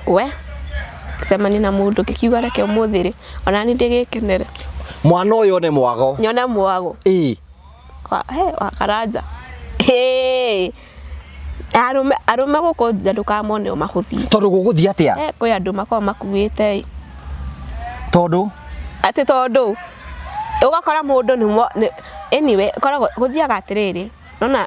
we sema ni na mundu kikiuga reke umuthiri ona ni ndigikenere mwana uyu ne mwago nyona mwago wa Karanja arume guko ndukamone mahuthi tondu guguthia atia kwi andu makoma makuite tondu ati tondu ugakora mundu ni anyway kora guthiaga atiriri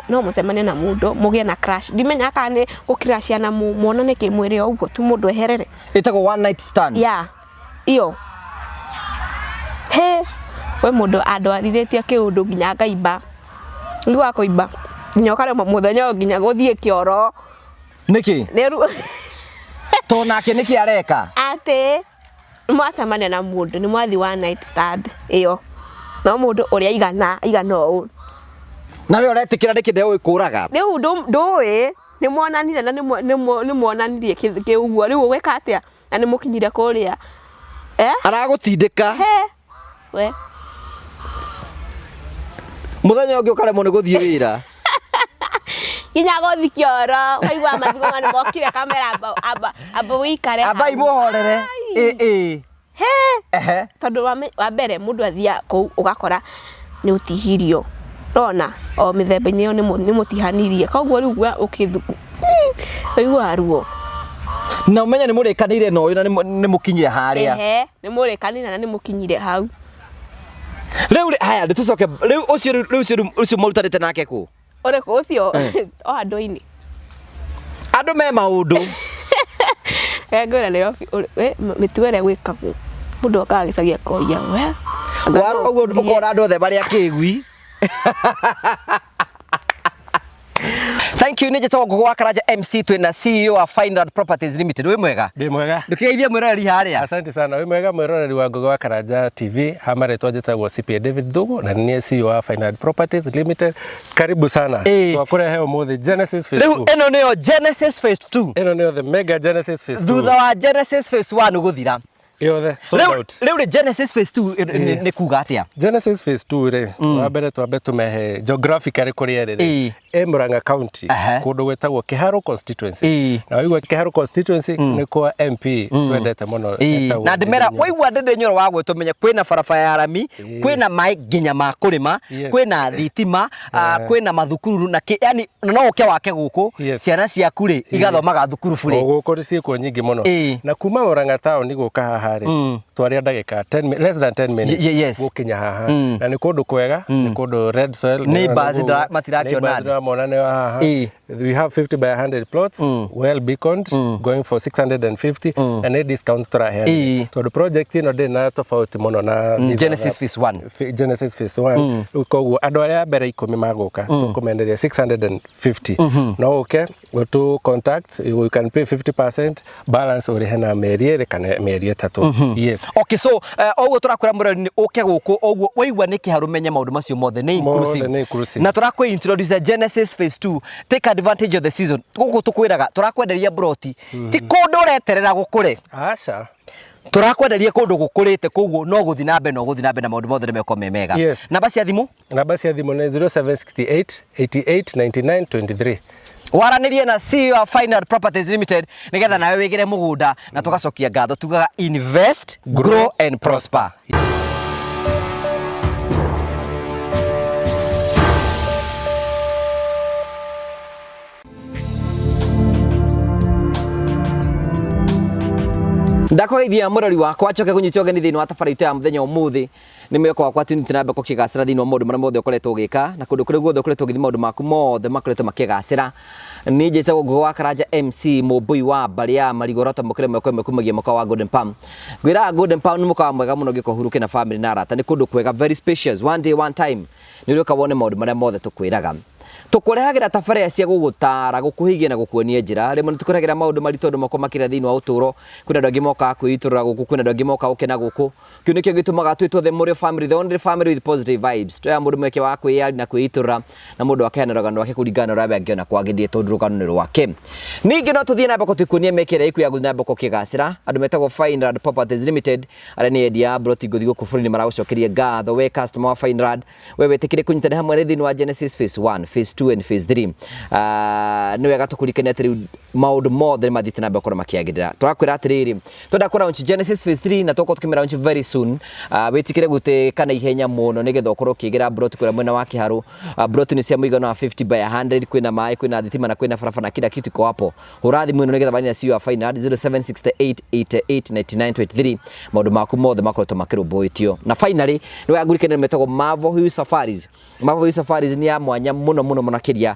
no mucemane na mundu mugie na crush ndimenya kana ku crush na muonane kimwire uguo tu mundu eherere itago one night stand iyo we mundu andwarithetie kiundu nginya ngaimba ndu akoimba nyokare muthenya nginya guthie kioro niki neru to nake niki areka ate mwacemane na mundu ni mwathi one night stand iyo no mundu uria igana u nawe uretikira ndikinde uikuraga riu ndui ni mwonanire na ni mwonanirie kiuguo riu gweka atia na ni mukinyire kuria aragutindika we muthenya ungi ukare mu ni guthie wira Ginya gothi kioro waigwa mathigo mane mokire kamera aba wikare aba imuhorere tondu wa mbere mundu athia ku ugakora ni utihirio rona o mithemba-ini yo ni mutihanirie koguo riu ukithuku waigwa ruo na umenya ni murikanire no uyu na ni mukinyire haria ni murikanire na ni mukinyire hau riu haya nditucoke riu ucio murutarite nake ku ore ko ucio o andu-ini andu me maundu ngora leo mituere gwikagwo mundu akagicagia koia we waro uguo ukora andu othe bari akigwi Thank you nije tawo gwa Karanja MC twina CEO wa Fineland Properties Limited we mwega ndi mwega ndukigeithia mwiroreri haria asante sana we mwega mwiroreri wa gwa Karanja TV hamare twajitagwo CPA David Dugo na ni CEO wa Fineland Properties Limited karibu sana twakurehe umuthi Genesis Phase 2 eno niyo Genesis Phase 2 eno niyo the mega Genesis Phase 2 thutha wa Genesis Phase 1 guthira yothe sold out riu Genesis Phase 2 ni kuga atia Genesis Phase 2 ri wa mbere twambe tumehe geographically kuria ri Murang'a County kundu gwetagwo Kiharo constituency na waigwa Kiharo constituency ni kwa MP twendete muno na ndimera waigwa ndende nyoro wa gwetwo menya kwina barabara ya rami kwina mai nginya ma kurima kwina thitima kwina mathukuru na yani no uke wake guku ciana ciaku ri igathomaga thukuru bure guku ri ciiko nyingi muno na kuma Murang'a town ni guka haha ri twaria ndagika 10 less than 10 minutes gukinya haha na ni kundu kwega ni kundu red soil neighbors matirakiona monane haha we have 50 by 100 plots well beaconed going for 650 and a discount turahe to the project ino de na tofauti muno na Genesis Phase 1 Genesis Phase 1 koguo andu aria mbere 10 maguka tukumenderia 650 no okay go to contact you can pay 50% balance uri hena meri kana meri 3 yes okay so oguo turakura murori uke guku oguo waigwa ni kiharu menya maundu macio mothe ni inclusive na turakwa introduce Genesis Phase 2 take advantage of the season guku tukwiraga turakwenderia broti ti kundu ureterera gukure acha turakwenderia kundu gukurite koguo no guthi na mbe na maundu mothe ni meko memega namba cia thimu ni 0768 88 99 23 waranirie na CEO wa Fineland Properties Limited nigetha nawe wigire mugunda na tugacokia ngatho tugaga invest grow and prosper. Ndakoithia murori wakwa acoke kunyita ogeni thiini wa tabarite ya muthenya umuthi ni mweko wakwa tiniti na mbeko kigacira thiini wa maundu maria mothe ukoretwo ugika na kundu kuri guothe ukoretwo ugithi maundu maku mothe makoretwo makigacira ni njitagwo gwa Karanja MC mubui wa mbari ya marigorota mukire mweko mekumagia muka wa Golden Palm gwira Golden Palm ni muka mwega muno giko huruke na family na arata ni kundu kwega very spacious one day one time ni uroka wone maundu maria mothe tukwiraga tukurehagira tafaria cia gugutara gukuhigia na gukuonia njira rimwe tukurehagira maundu mari tondu mako makira thiini wa uturo kwina andu angi moka kwiturura guku kwina andu angi moka ukena guku kiu nikio gitumaga twitwo the Morio family the only family with positive vibes toya mundu mweke wa kwiyari na kwiturura na mundu akena rogano wake kuringana rabe angiona kwagithie tondu rogano ni rwake ningi no tuthie na mbako twikuonia mekere iku ya guthina mbako kigacira andu metagwo Fineland Properties Limited areni edia broti guthi guku bururi maragucokeria ngatho we customer wa Fineland we wetikire kunyitana hamwe thiini wa Genesis Phase 1 Phase 2 and phase 3 ni wega tukurikania atiri maundu mothe mathite na mbere korwo makiagirira turakwira atiriri twenda ku launch Genesis phase 3 na toko tukimira launch very soon witikire gute kana ihenya muno nigetha ukorwo kigira brot kwira mwena wa Kiharu brot ni cia muigano wa 50 by 100 kwina mai kwina thitima na kwina barabara na kila kitu iko hapo urathi mwino nigetha bani na CEO final 0768889923 maundu maku mothe makoretwo makirumbuitio na finally ni wagurikene metagwo Mavo Hill Safaris. Mavo Hill Safaris ni ya mwanya muno makiria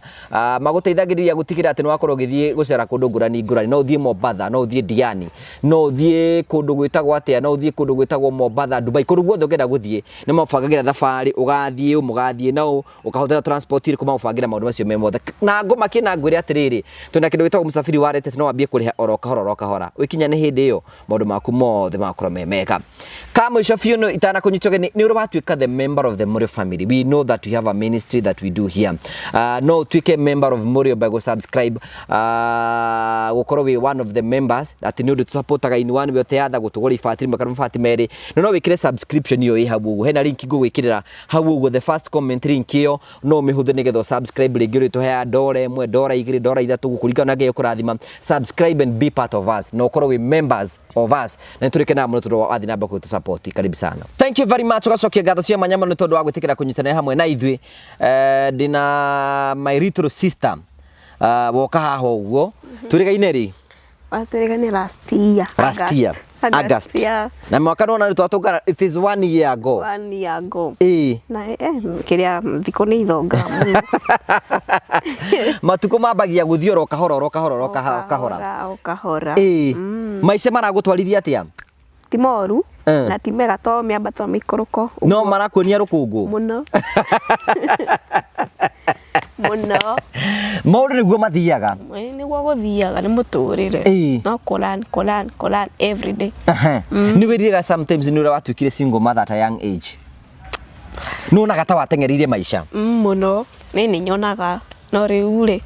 maguteithagiriria gutigira ati ni wakorwo githie gucera kundu ngurani no uthie Mombasa no uthie Diani no uthie kundu gwitagwo atia no uthie kundu gwitagwo Mombasa Dubai kundu guothe ungenda guthie ni mabangagira thabari ugathie mugathie no ukahotera transport iri kuma ubangira maundu macio memothe na ngoma kina ngwire atiriri twina kindu gitagwo musafiri wa rete no wambie kuriha oro wikinya ni hindi iyo maundu maku mothe makorwo memeka kama isha fiuno itana kunyitoge ni uri watuika the member of the Morio family. We know that we have a ministry that we do here. No twike member of Morio by go subscribe gukoro we one of the members that ni undu supportaga in one way or the other gutugori fatiri makaru fatimeri no wikire subscription iyo i habu hena link go wikirira habu the first comment link iyo no mihuthe nigetho subscribe ligiri to hea dore mwe dora igiri dora ithatu gukurika nage kurathima subscribe and be part of us no koro we members of us na turike na muno turo athi namba ku support karibu sana. Thank you very much ugacokia gatho cia manyama ni tondu wa gwitikira kunyitana hamwe na ithui dina my little sister woka haho uguo turigaine ri Waturigane last year August na mwaka nona ni twatungana it is 1 year ago na kiria thiko ni ithonga muno matuko mabagia guthio kahora maica maragutwarithia atia ti moru na ti mega to miambato mikuruko no marakuonia rukungu muno maundu niguo mathiaga niguo guthiaga ni muturire no kolan every day ni wiriga sometimes ni ura watuikire single mother at a young age no na gata watengeririe maisha muno ni nyonaga no riure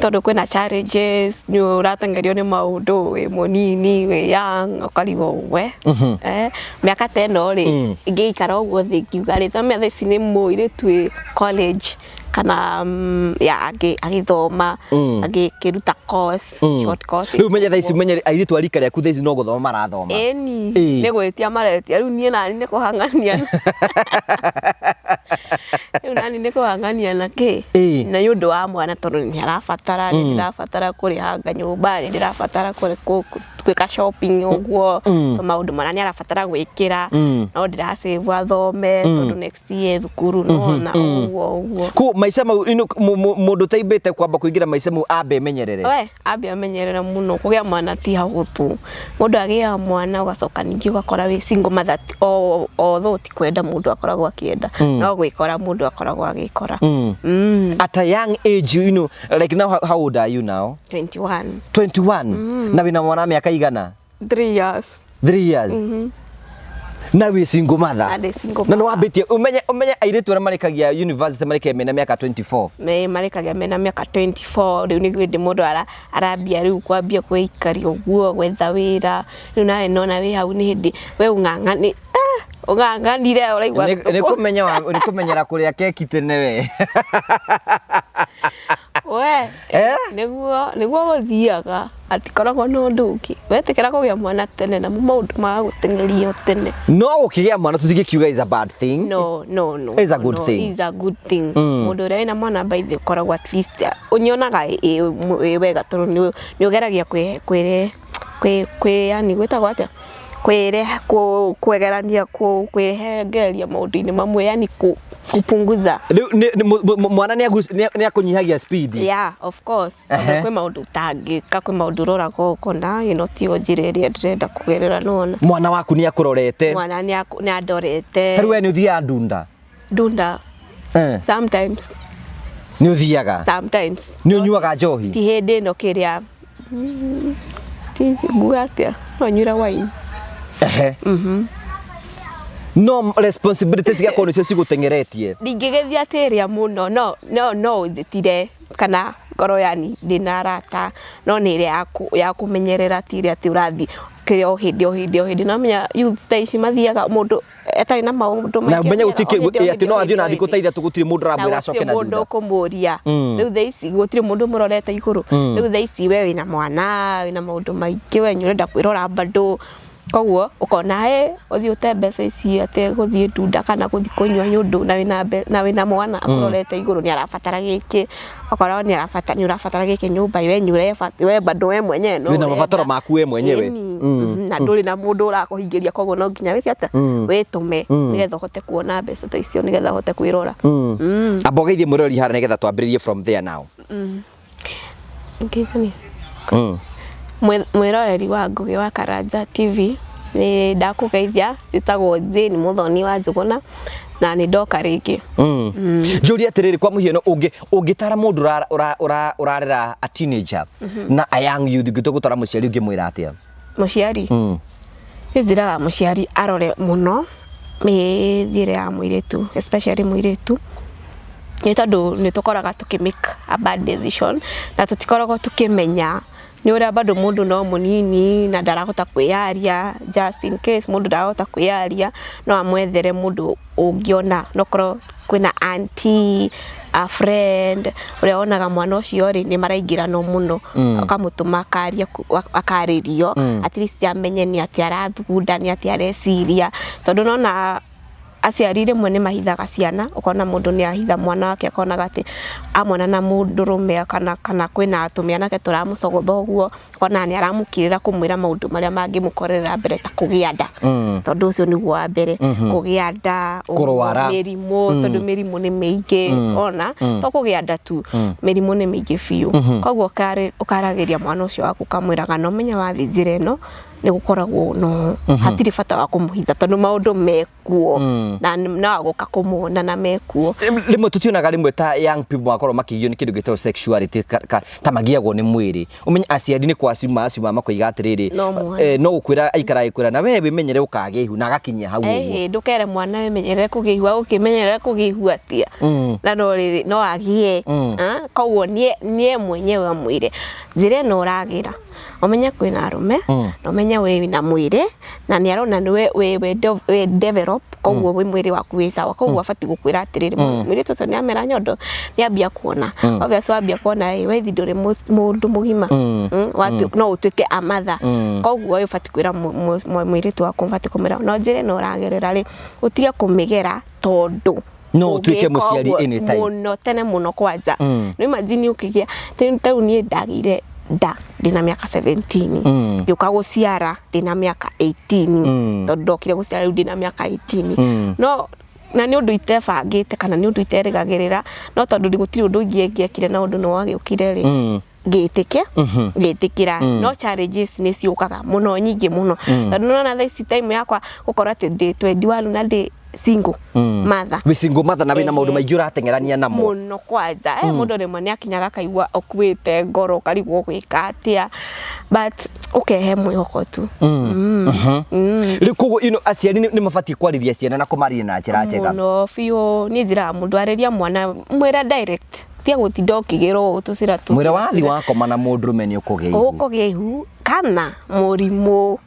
tondu kwina challenges ni uratengerio ni maundu we munini we young ukarigo we miaka 10 ri ingiikara uguo thikiuga ri tamia theci ni muire twi college kana agithoma agikiruta course short course riu menye thaici menye airitu arika ria ku thaici no guthoma marathoma ni gwetia maretia riu nie nani ni kuhangania riu nani ni kuhangania na ki na yundu wa mwana tondu ni arafatara ni ndirafatara kurihanga nyumba ni ndirafatara gwika shopping uguo maundu mana ni arafatara gwikira no ndirasave athome tondu next year thukuru nona uguo ku maisha mundu taimbite kwamba kuingira maisha mu ambe menyerere ambe amenyerere muno kugia mwana ti hagutu mundu agia mwana ugacoka ningi ugakora we single mother although ti kwenda mundu akoragwo akienda no gwikora mundu akoragwo agikora at a young age like now how old are you now 21 na wina mwana miaka igana 3 years na we single mother na no abetie umenye airetu marikagia university marike mena miaka 24 marikagia mena miaka 24 riu ni gwende mundu arambia riu kwambia kwikari uguo gwetha wira riu nae nona we hau ni hindi we ungangani unganganire uraigwa ni kumenyera kuria keki tene we we niguo guthiaga atikoragwo no nduki wetikira kugia mwana tene na maundu ma gutengerio tene no ukigia mwana tutigikiuga is a bad thing no is a good thing is a good thing mundu ria ina mwana by the koragwo at least unyonaga wega tondu ni ugeragia yani gwetagwo atia kwegerania kwehegeria maundu-ini mamwe yani kupunguza mwana ni akunyihagia speed of course kwe maundu tangika kwe maundu rora goko na ti onjireria ndirenda kugerera nona mwana waku ni akurorete mwana ni andorete riu we ni uthia ndunda sometimes ni uthiaga sometimes ni unyuaga njohi ti hindi no kiria ti buatia no nyura wine no responsibilities ya koni cio cigutengeretie ndingigethia atiria muno no njitire kana ngoro yani ndina rata no ni ire ya kumenyerera tire ati urathi kire o hindi no menya youth stage mathiaga mundu etari na maundu na menya gutike ati no athio na thiku taitha tugutire mundu ramwira acoke na thutha mundu kumuria riu thaici gutire mundu murorete iguru riu thaici we wina mwana wina maundu maingi we nyurenda kwirora bado koguo ukona uthi utembesa ici ate guthie ndunda kana guthi kunywa nyundu na wina mwana akurorete iguru ni arabatara giki okora ni urabatara giki nyumba we nyure we bado we mwenyewe no wina mabataro maku we mwenyewe na nduri na mundu urakuhingiria koguo no nginya wiki ate witume nigetha hote kuona mbeca ta icio nigetha hote kwirora abogeithie murori hara nigetha twambiririe from there now ngithani mwiroreri wa Ngugi wa Karanja TV ni ndakugeithia itagwo Jane Muthoni wa Njuguna na ni ndoka ringi njuri atiriri kwa muhiano ungitara mundu urarera a teenager na a young youth gitugutara muciari ungimwira atia muciari iziraga muciari arore muno mithire ya muiritu especially muiritu ni tondu ni tukoraga tukimake a bad decision na tutikoraga tukimenya ni ura bado mundu no munini na ndarahota kwiyaria just in case mundu ndarahota kwiyaria no amwethere mundu ungiona nokoro kwina auntie a friend uria onaga mwana ucio ri ni maraingira no muno akamutuma akaririo at least amenye ni ati arathugunda ni ati areciria tondu nona aciarire mwene mahithaga ciana ukona mundu ni ahitha mwana wake akona gati amwana na mundu rume kana kwina atumia nake turamucogotha uguo ukona ni aramukirira kumwira maundu maria mangimukorera mbere ta kugianda tondu ucio ni gwa mbere kugianda mirimu tondu mirimu ni mingi ona to kugianda tu mirimu ni mingi fiu koguo ukaragiria mwana ucio waku kamwiraga no menya wathi njira ino ni gukoragwo no hatiri bata wa kumuhitha tondu maundu mekuo na agoka kumona na mekuo rimwe tutionaga rimwe ta young people makorwo makigio ni kindu gitwa sexuality ta magiagwo ni mwiri umenya aciari ni kwacima makoiga atiriri no ukwira aikara na wewe menyere ukagia ihu na agakinyia hau uguo ndukere mwana wemenyere kugihua ukimenyere kugihua tia na no agie koguo nie mwenyewe mwire njire no uragira umenya kwina arume na umenya we na mwire na ni arona ni we develop koguo we mwiri waku wi sawa koguo afati gukwira atiriri mwiri tuto ni amera nyondo ni ambia kuona obviously ambia kuona we thindure mundu mugima watu no utuike amatha koguo we afati kwira mwiri tu waku afati kumira no njire no uragerera ri utige kumigera tondu no tuike muciari anytime muno tene muno kwanja no imagine ukigia tenu ni ndagire ndina miaka 17 yuka guciara ndina miaka 18 tondu ndokire guciara ndina miaka 18 no na ni undu itebangite kana ni undu iterigagirira no tondu gutiri undu ngiekire na undu no wagiukire ri gitikira no challenges ni ciukaga muno nyingi muno tondu nona this time yakwa gukora ati day 21 na day single mother we single mother na wina maundu maingi uratengerania namo muno kwanja mundu rimwe ni akinyaga kaigua okuite ngoro karigwo gwika atia but ukehe mwihoko tu koguo aciari ni mabati kwariria ciana na kumaria na njira njega no fiu ni njira mundu areria mwana mwira direct tia gutinda ukigirwo utucira tu mwira wathi wakoma na mundu rume ni ukugia ihu kana murimu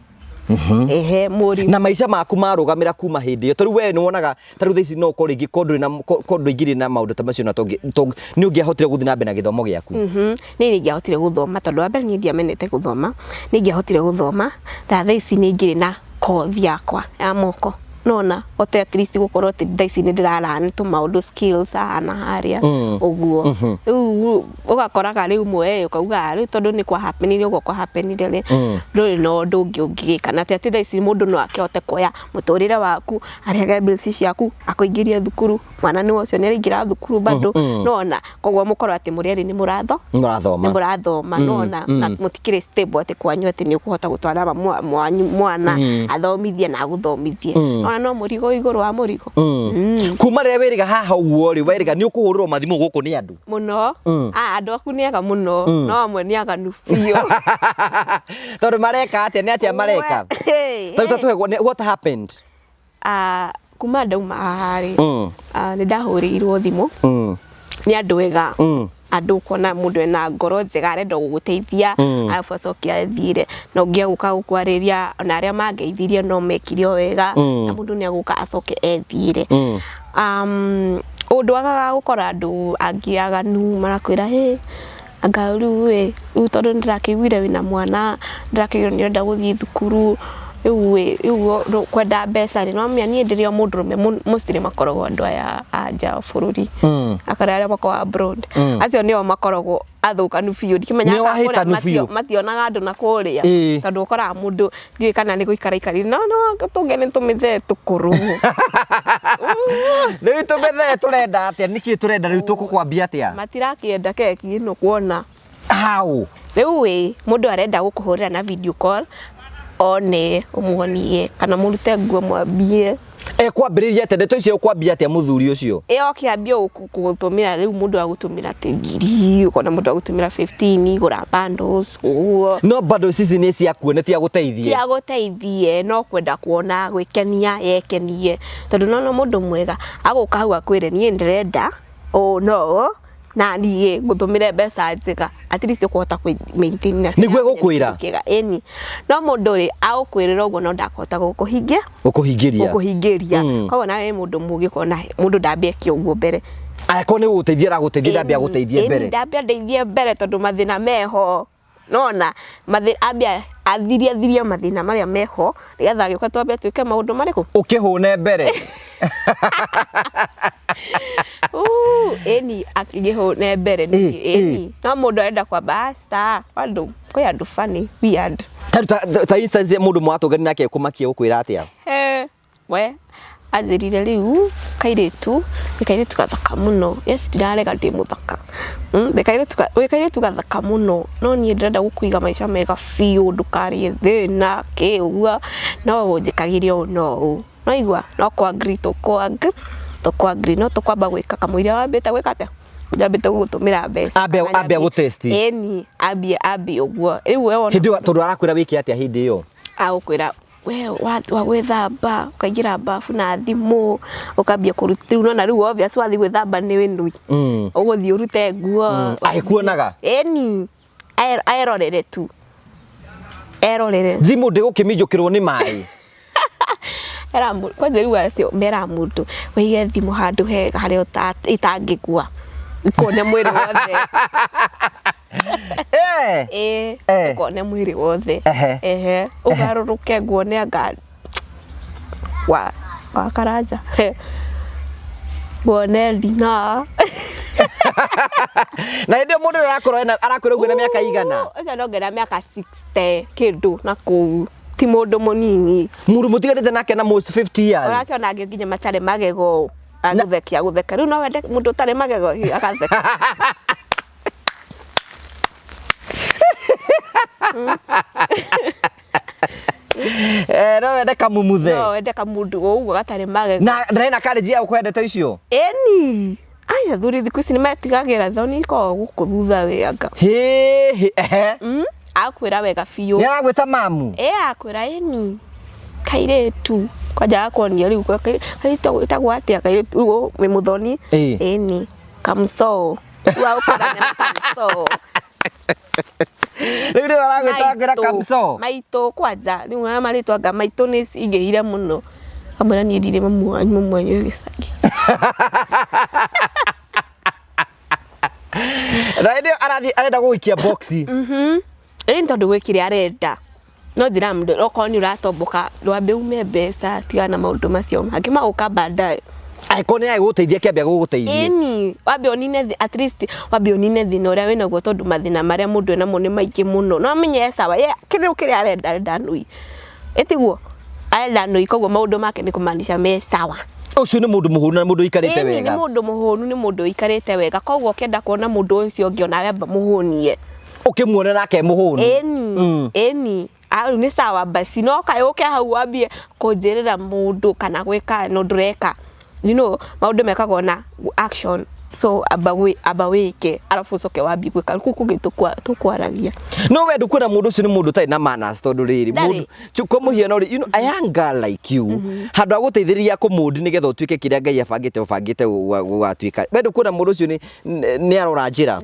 muri na maisha maku marugamira kuma hindi yo toriu we ni wonaga tariu thaici no koringi kondu ingiri na maundu ta macio na ni ungiahotire guthi na mbere na githomo giaku ni ngiahotire guthoma tondu wa mbere ni ndiamenete guthoma ni ngiahotire guthoma thaici ni ngiri na kothi yakwa ya moko nona ote at least gukorwo ti thaici ni ndirarana tu maundu skills ana haria uguo ugakoraga riu mwe ukauga riu tondu ni kwa happenire ugo kwa happenire ri nduri no ndungi kana ati thaici mundu no akehote kuoya muturire waku arege bills ciaku akuingiria thukuru mwana ni ucio ni ringira thukuru bado nona koguo mukorwo ati muriari ni murathoma nona na mutikire stable ati kwanyu ati ni ukuhota gutwara mwana athomithie na guthomithie no murigo iguru wa murigo kuma rire wiriga haha uguo ri wiriga ni ukuhuriro mathimu guku ni andu muno andu aku ni aga muno no amwe ni aga nufio tondu mareka atia ni atia mareka tatu what happened kuma ndauma hari ni ndahurirwo thimu ni andu ega andu kuona mundu ena ngoro njega arenda guguteithia alafu acokia athire na ungia guka gukwariria na aria mangeithirie no mekire wega na mundu ni aguka acoke ethire undu agaga gukora andu angiaganu marakwira anga riu tondu ndirakiguire wina mwana ndirakiguire ni ndenda guthii thukuru iu kwenda mbeca no mia ni ndirio mundu rume mostly makoragwo andu aya anja bururi akara aria makwa abroad acio nio makoragwo athukanu biu ndikimenya mationaga andu na kuria tondu ukora mundu ndi kana ni guikara ikari no tungene tumithe tukuru ni tumithe turenda atia niki turenda riu tukukwambia atia matirakienda keki ino kuona how riu mundu arenda gukuhurira na video call one umuonie kana murute nguo mwambie kwambiriria ate ndeto icio kwambia atia muthuri ucio kiambia gutumira riu mundu agutumira tigiri ukona mundu agutumira 15 gura bundles no bundles ici ni cia kuonetia guteithie no kwenda kuona gwikenia yekenie tondu no mundu mwega aguka hau akwire ni ndirenda no na niye gutumire mbeca njega at least kuhota ku maintain na nigwe gukwira eni no mundu ri agukwirira uguo no ndakota gukuhingiria koguo nawe mundu mugi kona mundu ndambia ki uguo mbere ko ni guteithia ndambia guteithia mbere ndambia ndeithie mbere tondu mathina meho nona ambia athiria mathina maria meho nigetha gioka twambia twike maundu mariku ukihune mbere eni akigihune mbere ni no mundu arenda kwa basta andu kwa andu funny weird ta instance mundu mwatugani nake kumakia ukwira atia we azirire riu kairetu gathaka muno yes ndirarega ndi muthaka kairetu gathaka muno no ni ndenda gukuiga maisha mega fiu ndukari thina ke ugua no wonjikagirie no igwa no kwa agree to agree no to kwamba gwika kamwira wambite gwika atia njambite gutumira mbeca ambia gutesti eni ambia ugua riu we wona hindi tondu arakwira wiki atia hindi iyo agukwira we wa gwithamba ukaingira bafu na thimu ukambia kurutiru no na riu obvious wathi gwithamba ni winui uguthi urute nguo agikuonaga eni aerorere tu thimu ndigukiminjukirwo ni mai kwanza riu acio mera mundu weige thimu handu hega haria itangigua ikone mwiri wothe ikone mwiri wothe ugaruruke nguone anga wa karanja nguone ndina na ndio mundu arakwira uguo na miaka igana ucio no ngena miaka 60 kindu na kuu ti mundu munini mundu mutigarite nake na most 50 years urakiona angi nginya matare magego agutheka riu no wende mundu utare magego akatheka no wende kamumuthe no wende kamundu uguo gatare magego na ndrena courage ya ukwendete icio eni aya thuri thiku ici ni metigagira thoni ko guku thutha wega akwira wega fiu ni aragwita mamu akwira eni kairetu kwaja kuonia riu kaito itagwatia kairetu we muthoni eni kamso wa ukora na kamso riu ndio aragwita ngira kamso maito kwaja riu na maritwa nga maito ni ingehire muno kamera ni ndire mamu anyu gisagi radio arenda guikia boxi tondu gwikire arenda no njira mundu okoni uratomboka rwambe ume mbeca tigana maundu macio mangĩ maguka baadaye aikone ai guteithia kiambia guguteithia eni wambe onine at least wambe onine thina uria wina guo tondu mathina maria mundu ena mo ni maingi muno no amenye sawa ye kire arenda nui etiguo arenda nui koguo maundu make ni kumaanisha me sawa ucio ni mundu muhunu na mundu ikarite wega ni mundu muhunu ni mundu ikarite wega koguo kenda kuona mundu ucio ungi ona wemba muhunie ukimuona nake muhunu eni ni sawa basi no kai uke hau wambie kunjirira mundu kana gwika no ndureka maundu mekagwo na action so aba wike arafu ucoke wambi gwika kuku tukwaragia no we ndukura mundu ucio ni mundu tai na manners tondu riri mundu chuko muhiano ri a young girl like you handu aguteithiriria kumundi nigetha utuike kiria Ngai abangite gwatuika we ndukura mundu ucio ni arora njira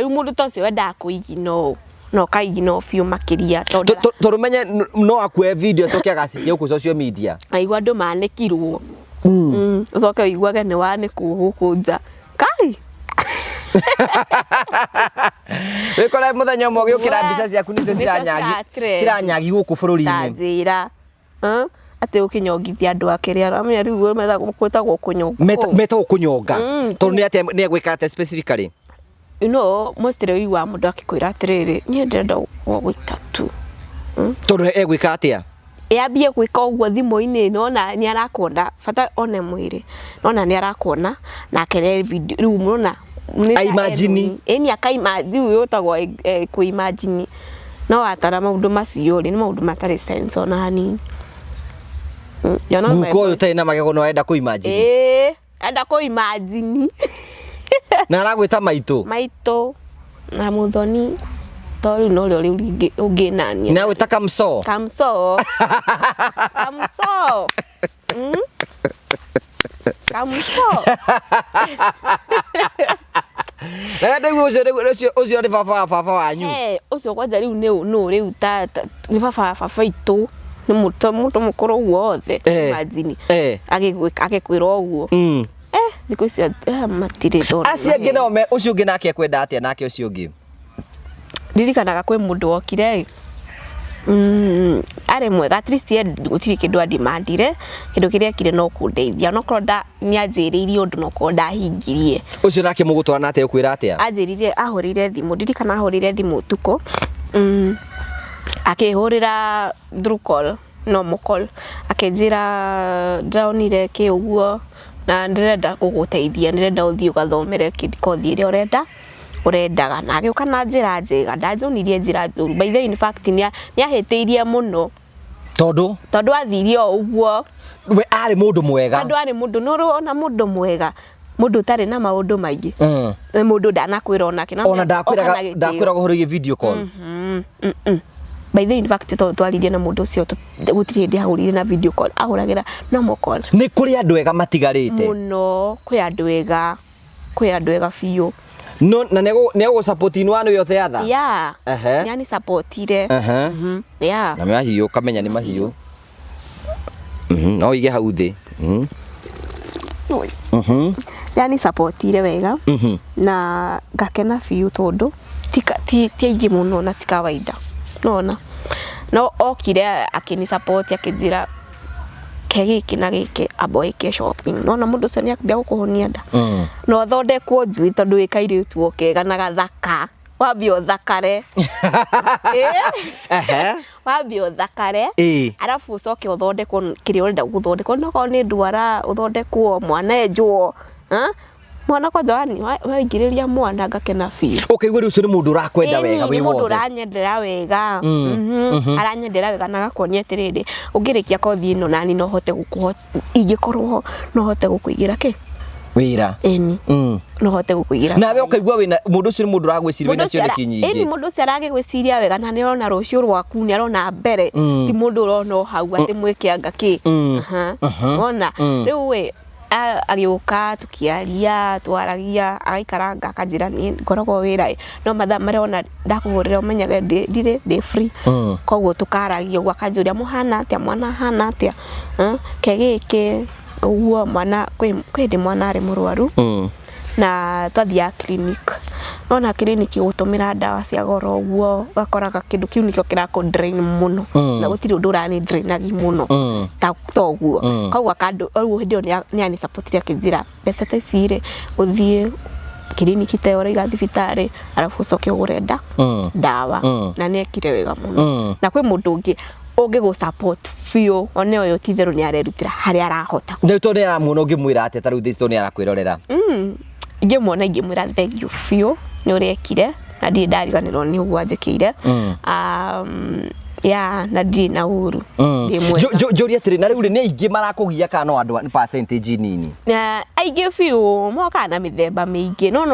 mundu tocio wenda kuigino no kaigino fiu makiria tondu menye no akue video coke agacikia ku social media aigua andu manekirwo ucoke iguage ni waneku gukunja kai wikora muthenya umwe ugiukira mbica ciaku nicio ciranyagi guku bururi-ini tanjira ate ukinyongithia andu akiria ramenya riu we metha gwetagwo kunyonga meta kunyonga tondu ni egwika ate specifically mostly uigua mundu akikwira atiriri nie ndenda gwita tu tondu egwika atia yambie gwika uguo thimu-ini nona ni arakuona fata one mwiri nona ni arakuona na akere video riu murona imagine eni akaimagine uyu utagwo ku imagine no atara maundu macio ni maundu matari sense ona hani guko uyu tai na magego no enda ku imagine enda ku imagine na aragwita maito na muthoni tori no riu unginania na gwita kamso kamso ucio ni baba wanyu ucio kwanza riu riu ni baba itu ni muto mukuru wothe imagine agikwira uguo thikũ icio matirĩ ndona acio ngĩ no me ucio ngĩ nake kwenda atia nake ucio ngĩ ndirikanaga kwĩ mũndũ wokire ari mwega at least gutiri kindu adimandire kindu kiria kire no kundeithia no korda ni anjiririe undu no korda hingirie ucio nake mugutwana ate ukwira atia anjiririe ahurire thimu ndirikana ahurire thimu tuko akihurira through call normal call akenjira ndaonire ki uguo na ndirenda kuguteithia ndirenda uthii ugathomere kothi iria urendaga na agĩũka na njĩra njega ndanjonirie njĩra njũru by the way in fact ni ahĩtĩirie mũno tondu athirie o ũguo we ari mũndũ mwega ari mũndũ no ona mũndũ mwega mũndũ tarĩ na maũndũ maingĩ mũndũ ndanakwĩra onake ona ndakwĩraga hũrĩgie video call by the way in fact twaririe na mũndũ ũcio gũtirĩ hĩndĩ ahũrire na video call ahũragĩra normal call nĩ kũrĩ andũ ega matigarĩte mũno kwĩ andũ ega biũ no na nego support in one way or the other yani supportire na mahiũ kamenya ni mahiũ no ige hau thi yani supportire wega na ngakena biũ tondu ti aingĩ mũno na ti kawaida nona no okire akini support akinjira kegiki na giki aboike shopping nona mundu ucio ni akubia gukuhonia nda no thondekwo njui tondu wikaire tu okega na gathaka wambio thakare wambio thakare arafu ucoke uthondekwo kiria urenda guthondekwo no ni ndwara uthondekwo mwana enjwo mwana kwa jawani waingiriria mwana ngakena biũ ukaigua riu ucio ni mundu urakwenda wega wi wothe mundu uranyendera wega aranyendera wega na gakonia atiriri ungirikia kothi ino nani no hote ingikorwo no hote gukuigira ki wira eni no hote gukuigira nawe ukaigua wina mundu ucio ni mundu uragwiciria wina cioneki nyingi eni mundu ucio aragigwiciria wega na nirona rucio rwaku ni arona mbere ti mundu urona hau ati mwikianga ki ona riu we agiuka tukiaria twaragia agaikaranga akanjira ni ngoragwo wira no mathaa maria ona ndakuhurira umenyaga ndi free koguo tukaragia uguo akanjuria muhana atia mwana hana atia kegiki uguo mwana kwindi mwana ari murwaru na twathia clinic nona clinic gutumira ndawa cia goro uguo gakoraga kindu kiu nikio kirako drain muno na gutiri undu urani drainagi muno ta uguo koguo akandu uguo hindi ni ani support ya kinjira mbeca ta cire uthie clinic te ora iga thibitari arafu coke ugure ndawa na ni ekire wega muno na kwi mundu ungi gu support fio one oyo titheru ni arerutira hari arahota ndio to ni aramuona ngimwira ate taru thisto ni arakwirorera ngimwona ngimwira thank you fio ni urekire na ndi ndariganirwo ni uguo anjikire ya na ndi na uru Joria tiri na riu ni aingi marakugia kana no andu ni percentage nini na aingi fiu moka na mithemba mingi no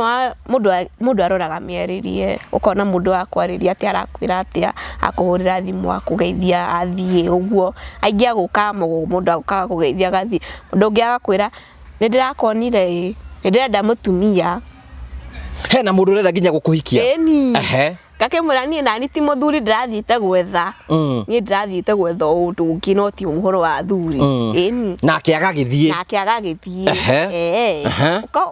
mundu aroraga mieririe ukona mundu akwariria ati arakwira atia akuhurira thimu akugeithia athie uguo aingi aguka mundu aguka kugeithia gathi mundu ungi agakwira ni ndirakonire ni ndirenda mutumia hena mundu urenda nginya gukuhikia ehe Kakemura ni nani ti muthuri ndirathiite gwetha ni ndirathiite gwetha undu ungi no ti uhoro wa thuri eni nake agagithie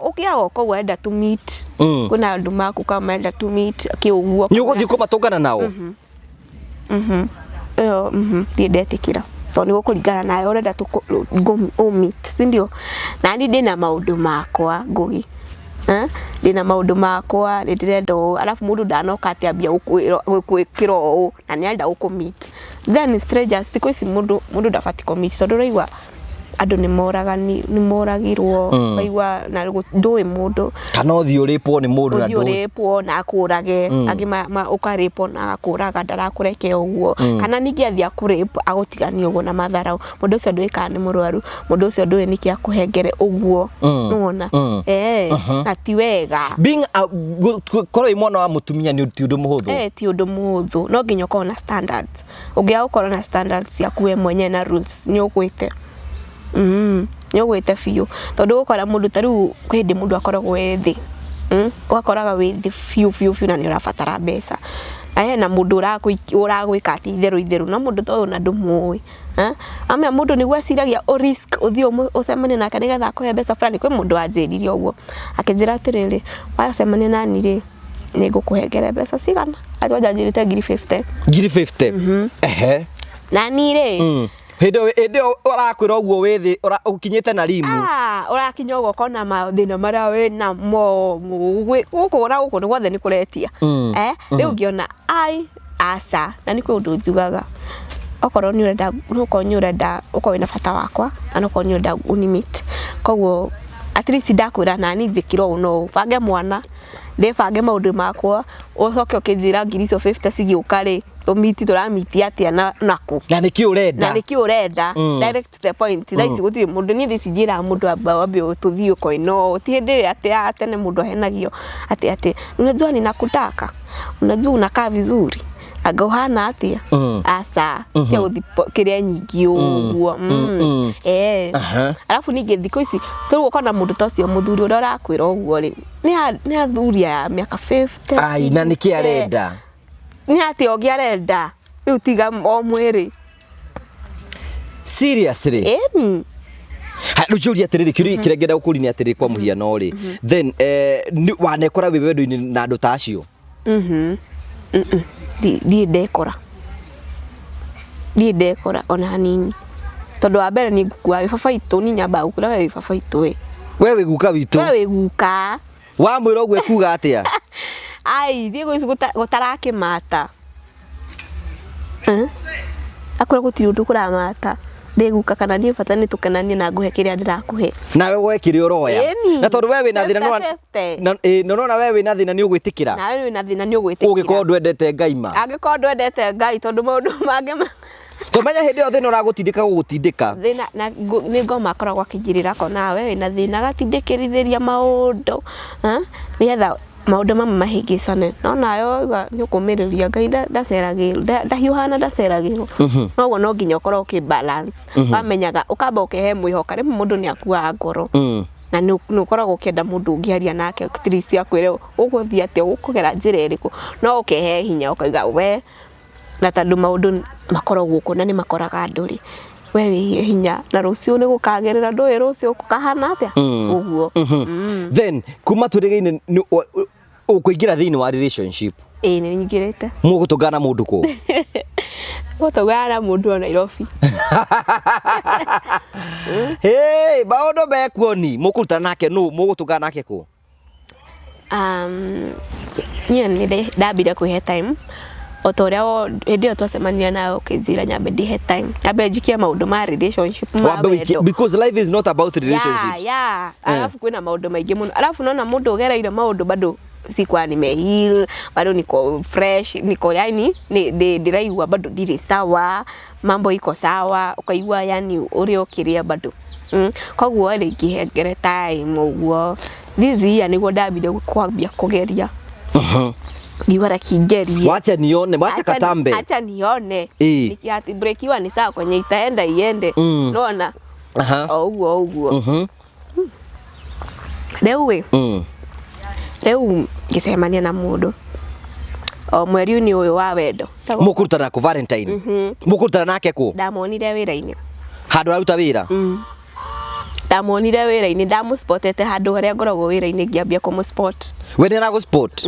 ukiaga ko wenda to meet kuna andu maku kama wenda to meet kiuguo ni uguthii kumatungana nao ndetikira so ni gukuringana naye urenda go meet sindio nani ndina maundu makwa ngugi ndina maundu makwa ndirenda alafu mundu ndanoka ati ambia gwikira u na ni enda gukumit then strangers tiko isi mundu ndafati commit so ndiraigwa andu ni moragirwo baigwa na ndui mundu kana uthi uripwo ni mundu na ndui uripwo na akurage agima ukaripo na akuraga ndarakureke uguo kana ningi athi akuripo agutigania uguo na matharau mundu ucio ndwika ni murwaru mundu ucio ndui niki akuhengere uguo nuona na ti wega being koro imwana wa mutumia ni ti undu muhuthu ti undu muhuthu no nginya ukorwo na standards ungia ukorwo na standards ya kuwe mwenye na rules ni ugwite ni ugwite fiu tondu ukora mundu tariu kwindi mundu akoragwo wethi ugakoraga wethi fiu na ni urabatara mbeca na mundu uragwika ati itheru na mundu to na ndumui amya mundu ni gwaciragia o risk uthio ucemane nake nigetha akuhe mbeca fulani kwi mundu anjiririe uguo akinjira atiriri wacemane nani ri ni ngukuhengere mbeca cigana atwaja njirite 50 ehe nani ri Hendo urakwira uguo withi ukinyite na limu urakinya uguo kona mathina maria we na mo gukura guku ni gwothe ni kuretia riu ngiona asa na ni kundu njugaga okorwo ni urenda uko wina bata wakwa na okorwo ni urenda unimit koguo at least ndakwira nani thikiro no bange mwana ndebange maundu makwa ucoke ukinjira 50 cigiuka ri tumiti turamiti atia naku na niki urenda direct to the point thaisi gutiri mundu ni thisi njira mundu ambao tuthio koino ti hindi ati atene mundu henagio ati unajua ninakutaka unajua unakaa vizuri agauhana atia asa ya uthikiria nyingi uguo alafu ninge thiko ici tu ukona mundu tocio muthuri uria urakwira uguo ri ni athuri ya miaka 50 ai na niki arenda ni ati ogia arenda riu tiga o mwiri seriously eni Rujuria atiriri kire ngenda gukuri ni atiriri kwa muhiano ri then wanekora we wendo-ini na andu ta acio di dekora ona hanini tondu wa mbere ni ngukua baba itu ni nyamba gukura we baba itu wewe guka witu wewe guka wa mwiro gwe kuga atia ai thigo ici gutarake mata akora gutiri undu kuramata ndiguka kana ni bata ni tukenanie na nguhe kiria ndirakuhe nawe gwekire uroya na tondu wewe na thina no na wewe na thina ni ugwitikira na wewe na thina ni ugwitikira ugiko ndwendete ngaima agiko ndwendete ngai tondu maundu mange tumenya hindi yo thina uragutindika gugutindika thina na ni ngoma akoragwo akijirira kona wewe na thina gatindikirithiria maundu nigetha maundu mama mahingicane no nayo ni ukumiriria ngai ndaceragirwo ndahiuhana ndaceragirwo noguo no nginya ukorwo ukibalance wamenyaga ukamba ukihe mwihoka rimwe mundu ni akuaga ngoro na ni ukoragwo ukienda mundu ungiaria nake trisi akwire uguthia ati ukugera njira iriku no ukihe hinya ukaiga we na tondu maundu makoragwo guku na ni makoraga nduri wewe hinya na rucio ni gukagerera ndui rucio kukahana atia uguo then kuma turigeine ukuingira thiini wa relationship ni nyingirite mugutungana mundu ku gutungana mundu wa Nairobi hey baondo bekuoni mukuruta nake no mugutungana nake ku ni ndabira kuhe time otoria ndio twacemania na ukizira nyambe ndi he time nyambe njikia maundu ma relationship because life is not about relationships alafu kwina maundu maingi muno alafu nona mundu ugereire maundu bado sikuwa nimeheal, bado niko fresh, niko yani ndiraigua bado ndiri sawa, mambo iko sawa, ukaigua yani uri okiria bado. Koguo ri ngihengere time uguo this year niguo ndambire kwambia kugeria. Ngiwara kigeria. Wacha nione, wacha katambe. Acha nione. Nikiati break iwa ni sawa kwenye itaenda iende. Unaona? Uguo. Reu ngisemania na mundu. O mweri ni uyu wa wendo. Mukurutana ku Valentine. Mukurutana nake ku? Ndamonire wira-ini. Handu aruta wira? Ndamonire wira-ini, ndamuspotete handu haria ngoragwo wira-ini ngiambia kumuspot. We nira go spot?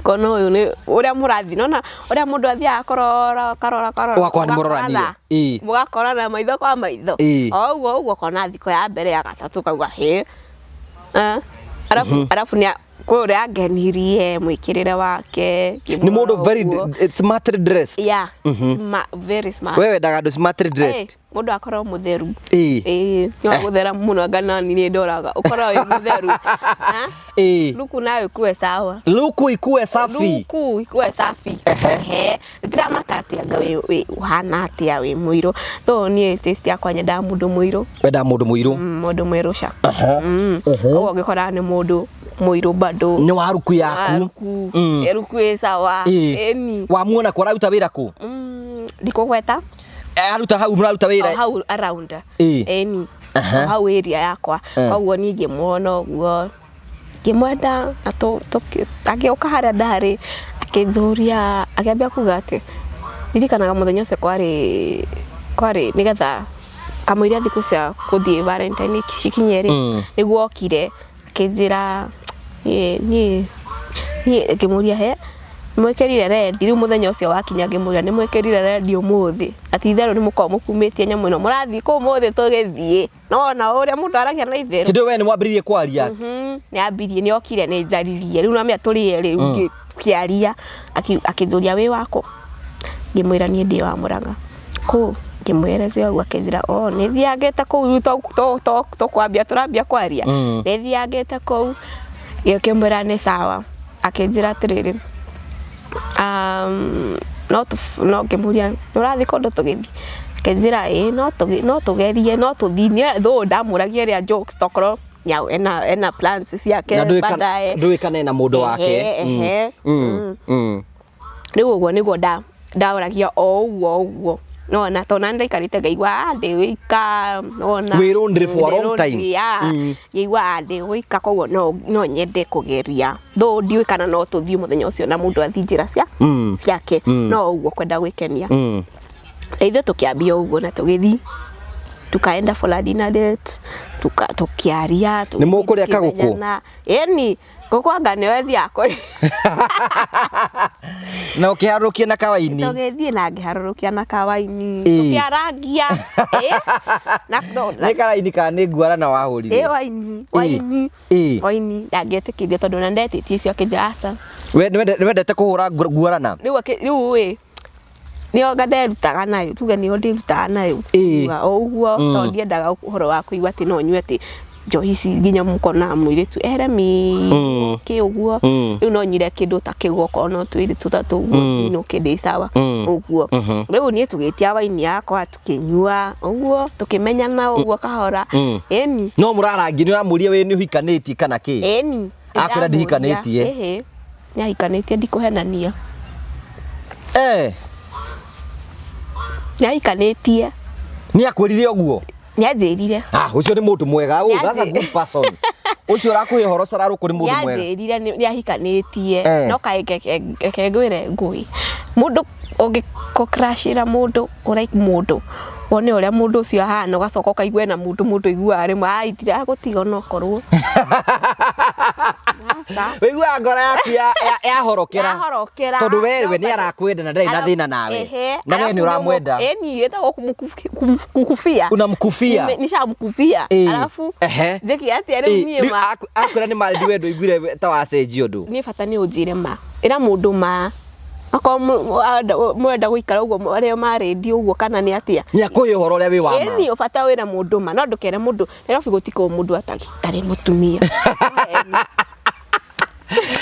Kono uyu ni uria murathi nona uria mundu athia karora wakwa ni muroranire mugakorana maitho kwa maitho uguo kona thiko ya mbere ya gatatu kauga he arafu ni kuri angenirie mwikirire wake ni mundu very smart dressed. Yeah, very smart. Wewe ndaga smart dressed. Mundu akorwo mutheru. Yo guthera muno ngana ni ndoraga ukorwo wi mutheru. Luku nayo kuwe sawa. Luku ikue safi. Luku ikue safi. Drama tati anga we uhana atia we muiro. Tho ni taste yakwa nyenda mundu muiro. Wenda mundu muiro. Mundu muiro sha. Ogo ngikora ni mundu muiro bado. Ni wa ruku yaku. Eruku sawa. Eni. Wa muona kwa ruta wira ku? Ndiko gweta. Aruta hau muraruta wira. Hau around. Eni. Hau area yakwa. Koguo ni ngimuona uguo. Ngimwenda agioka haria ndari akithuria akiambia kuga ati ndirikanaga muthenya ucio kwari nigetha kamwira thiku cia kuthie Valentine cikinyeri niguo okire akinjira ni ngimuria he mwekirire red riu muthenya ucio wakinya ngimuria ni mwekirire red umuthi ati itherũ ni muko mukumitie nyamu ino murathi ku umuthi tugithie nona uria mundu aragia na itherũ kindo we ni mwambiririe kwaria ni ambirie ni okire ni njaririe riu namia turi riu kiaria akizuria wi wako ngimwira ni ndi wa Murang'a ku ngimwereze ogwa akinjira ni thiangete ku to kwambia turambia kwaria ni thiangete ku ngimwira ni sawa akinjira atiriri no ngimuria nurathi kondo tugithi akinjira no tugerie no tuthini tho ndamuragia ria jokes tokoro nyau ena plans ciake baadaye nduikane na mundu wake riu uguo niguo ndauragia uguo nona tona ndaikarite ngaigua ndi wika nona wirundire for a long time igua ndi wika koguo no nyende kugeria tho ndiwikana no tuthie muthenya ucio na mundu athinjira ciake no uguo kwenda gwikenia ithuĩ tukiambia uguo na tugithi tukaenda for dinner date tukiaria ni mukuria kaguku eni gukwa nio ethia kuri na ukiharurukia na kawaini tugithie na ngiharurukia na kawaini tukiarangia na ni kawaini ka ni nguara na wahurire waini ndangetikirie tondu na ndetitie cio kijasa we wendete kuhura nguarana riu nio nderutaga nayo tuge nio ndirutaga nayo uguo to ndiendaga uhoro wa kuigua ati no nyue ati njohi ici nginya mukona mwiritu eremi ki uguo riu no nyire kindu ta kigoko no twiri tutatu uguo no kindi sawa uguo riu nie tugitia waini yakwa tukinyua uguo tukimenyana uguo kahora eni no murarangi ni uramuria we ni uhikanitie kana ki eni akwira ndihikanitie ni ahikanitie ndikuhenania Nyaikanĩtie. Ni akwĩrire ũguo? Ni anjĩrire. Ucio ni mũndũ mwega. That's a good person. Ucio ũrakũhe ũhoro ũcio kũrĩ mũndũ mwega. Ni anjĩrire ni ahikanĩtie. No kaĩ ngwĩre ngũĩ. Mũndũ ũngĩko-crashĩra mũndũ ũraik mũndũ. Wone ũrĩa mũndũ ũcio ahana ũgacoka ũkaigua na mũndũ iguaga rĩmwe itira gũtiga no korwo. Wĩiguaga ngoro yaku yahorokera. Tondũ we ni arakwenda na ndarĩ na thĩna nawe. Na we ni ũramwenda. Ni etagwo kumkufia. Unamkufia. Nishamkufia. Alafu Zeki ati rĩu niĩ ma. Akwĩra nĩ marĩ wendo igwire ta wacenjia ũndũ. Ni bata nĩ ũnjĩre ma. Ĩra mũndũ ma. Mwenda guikara uguo ario marendi uguo kana ni atia ni akuhe uhoro uria wi wa ma ni ubata wira mundu ma no ndukere mundu Nairobi gutiko mundu atari mutumia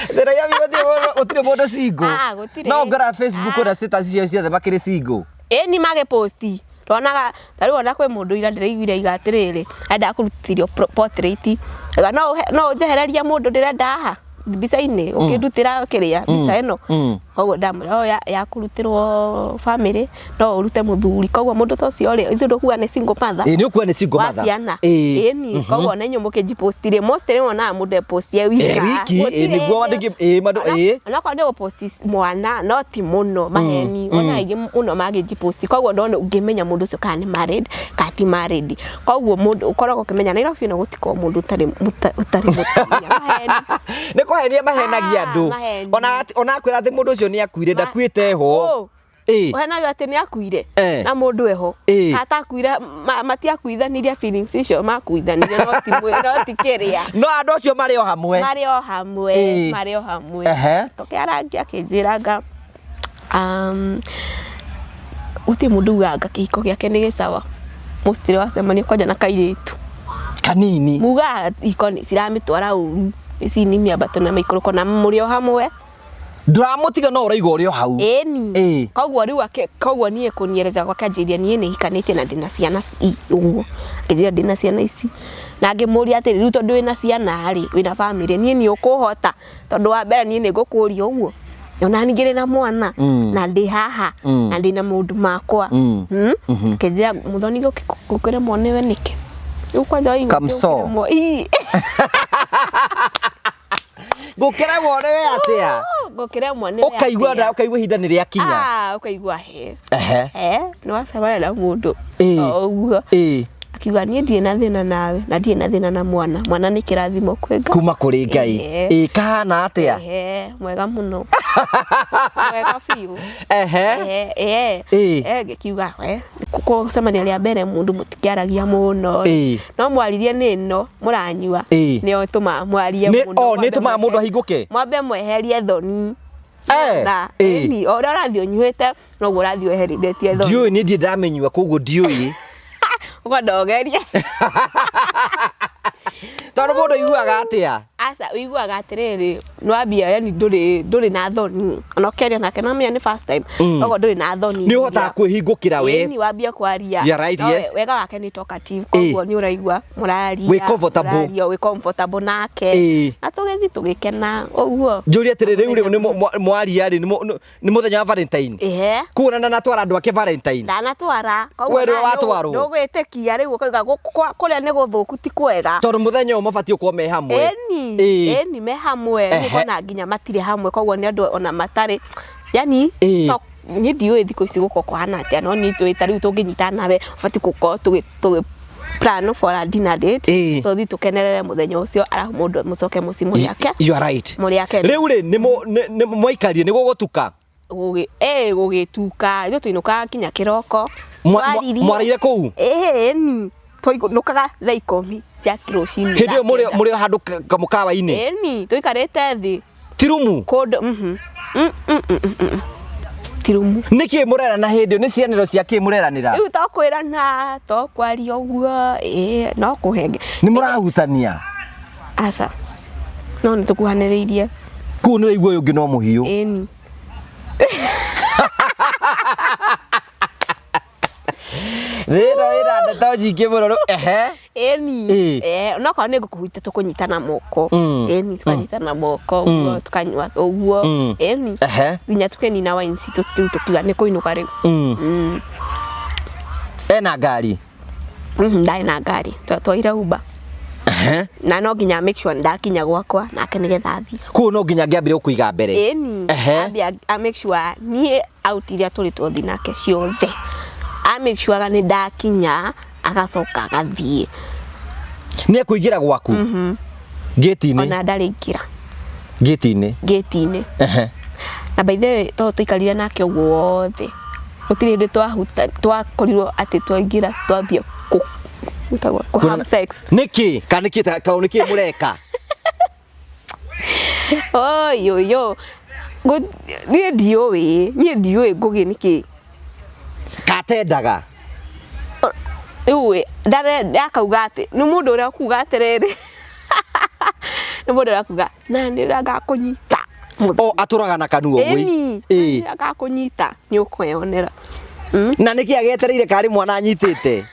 Thira ya bigothi utire mundu single. Gutire. No ngora Facebook na status cio ciothe makiri single. Ni mage posti. Ronaga tari wona kwe mundu ira ndiraiguire igatiriri. Enda kurutithio portrait. No njehereria mundu ndirenda haha. Bica-ini ukindutira kiria bica ino koguo ndamwira ya kurutirwo family no urute muthuri koguo mundu ta ucio ri ithu ndukuga ni single mother ni ukuga ni single mother ni koguo na nyomo ke postire mostly wona mundu post ya wiki ni gwa wandiki madu na kwa ndio post mwana no ti muno maheni ona igi muno mage post koguo ndona ungimenya mundu ucio kana ni married kati married koguo mundu ukoragwo kimenya na irafio no gutiko mundu utari mutamia maheni ni kuhenia mahenagia andu ona kwira ati mundu ucio ni akuire ndakuite ho Ohenaga ati ni akuire na mundu eho hata akuire matiakuithaniria feelings icio makuithaniria no ti kiria no andu acio mari o hamwe tokiarangia kinjiraga uti mundu ganga kihiko giake ni gicawa mustire wacemania kwanja na kairitu kanini muga ikoni ciramitwara uru ici ni miambato na maikoro na muri o hamwe ndramutiga no uraiga uri o hau koguo riu koguo nie kuniereza kwa kanjiria nie ni hikanite na ndina ciana uguo kinjira ndina ciana ici na ngimuria ati riu tondu wina ciana ri wina family nie ni ukuhota tondu wa mbere nie ni ngukuria uguo ona ningire na mwana na ndi haha na ndi na mundu makwa kinjira muthoni gukire mone we nike ukwaja ingo kamso gukira mone we atia gukira mone we ukaigua hinda ni riakinya ukaigua he no wasabana na mundu uguo akiuga nie ndie na thina nawe na ndie na thina na mwana ni kirathimo kwenga kuma kuri Ngai kana atia mwega muno mwega fiu gikiuga kucemania ria mbere mundu mutikiaragia muno no mwaririe nino muranyua nio tuma mwarie muno ni tuma mundu ahinguke mwambe mweherie thoni na ni ora rathio nyuite no gurathio heridetie thoni ndiu ni ndie ndamenyua koguo ndiu uko ndogeria tondu mundu iguaga atia asa uiguaga atiriri nwambia yani nduri na thoni ona keria nake na mia ni first time ogo nduri na thoni ni uhota kwihingukira we ni wambia kwaria wega wake ni talkative koguo ni uraigua muraria we comfortable nake na tugethi tugikena uguo njuri atiriri riu ni mwaria ri ni muthenya wa Valentine kuonana na twara andu ake Valentine na twara koguo we watwarwo ndugwitikia riu ukaiga kuria ni guthuku ti kwega tondu muthenya uyu mabati uko me hamwe ni me hamwe ni kona nginya matire hamwe koguo ni andu ona matari yani ni ndiwe thiko ici guko kwana atia no ni twi tari tunginyita nawe bati guko tugi plan for a dinner date so tukenerere muthenya ucio ara mundu mucoke muci muri yake you are right muri yake riu ri ni moikarie ni gugutuka gugituka ithio tuinuka kinya kiroko mwarire kuu ni tuinukaga thaa 10 cia kirucini hindi yo muri handu kamukawa-ini ni tuikarite thi tirumu kundu tirumu niki murerana hindi ni cianiro cia ki mureranira riu tokwirana tokwaria uguo no kuhenge ni murahutania asa no ni tukuhaniriirie ku ni raigua uyu ngi no muhiu ni Wira ndeto jingi muno ni no kwa ni gukuhita tukunyitana moko ni tukanyitana moko uguo tukanywa uguo ni nginya tukenina wine situ tukiga ni kuinuka riu ena ngari ndai na ngari twaira uba na no nginya make sure ndakinya gwakwa nake nigetha athi ku no nginya ngiambire ukuiga mbere ni ambia make sure ni out iria turi twathi nake ciothe make sure ni ndakinya agacoka agathie ni akuingira gwaku gate-ini ona ndaringira gate-ini na by the way to tuikarire nake wothe utire ndi twakorirwo ati twaingira twambia ku have sex niki mureka yo ni ndiwe ngugi niki katendaga iwe ndare akauga ati ni mundu uria kuga atiriri nĩ mũndũ arakuga na nĩ ngakũnyita o atũraga na kanua gwi ngakũnyita nĩ ũkwĩonera na nĩkĩ agetereire karĩ mwana anyitĩte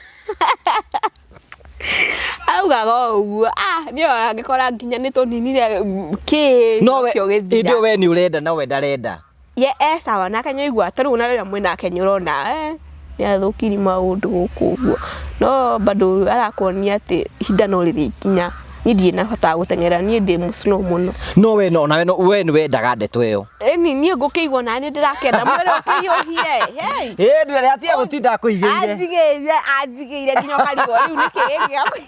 augaga ũguo niĩ angĩkora nginya nĩ tũninire kĩ no ĩndĩ we nĩ ũrenda na we ndarenda ye sawa nake nyoigua tarĩu na rĩrĩa mwĩnake nyũrona nĩ athũkiri maũndũ gũkũ ũguo no bado arakuonia atĩ ihinda no rĩrĩkinya niĩ ndirĩ na bata wa gũteng'era niĩ ndĩ slow mũno no we nĩ wendaga ndeto ĩyo niĩ ngũkĩigua na niĩ ndĩrakenda mwĩrĩ ũkĩiyũhie ndĩrarĩ atia gũtinda akũigĩire anjigĩire nginya ũkarigwo rĩu nĩkĩ gĩkĩ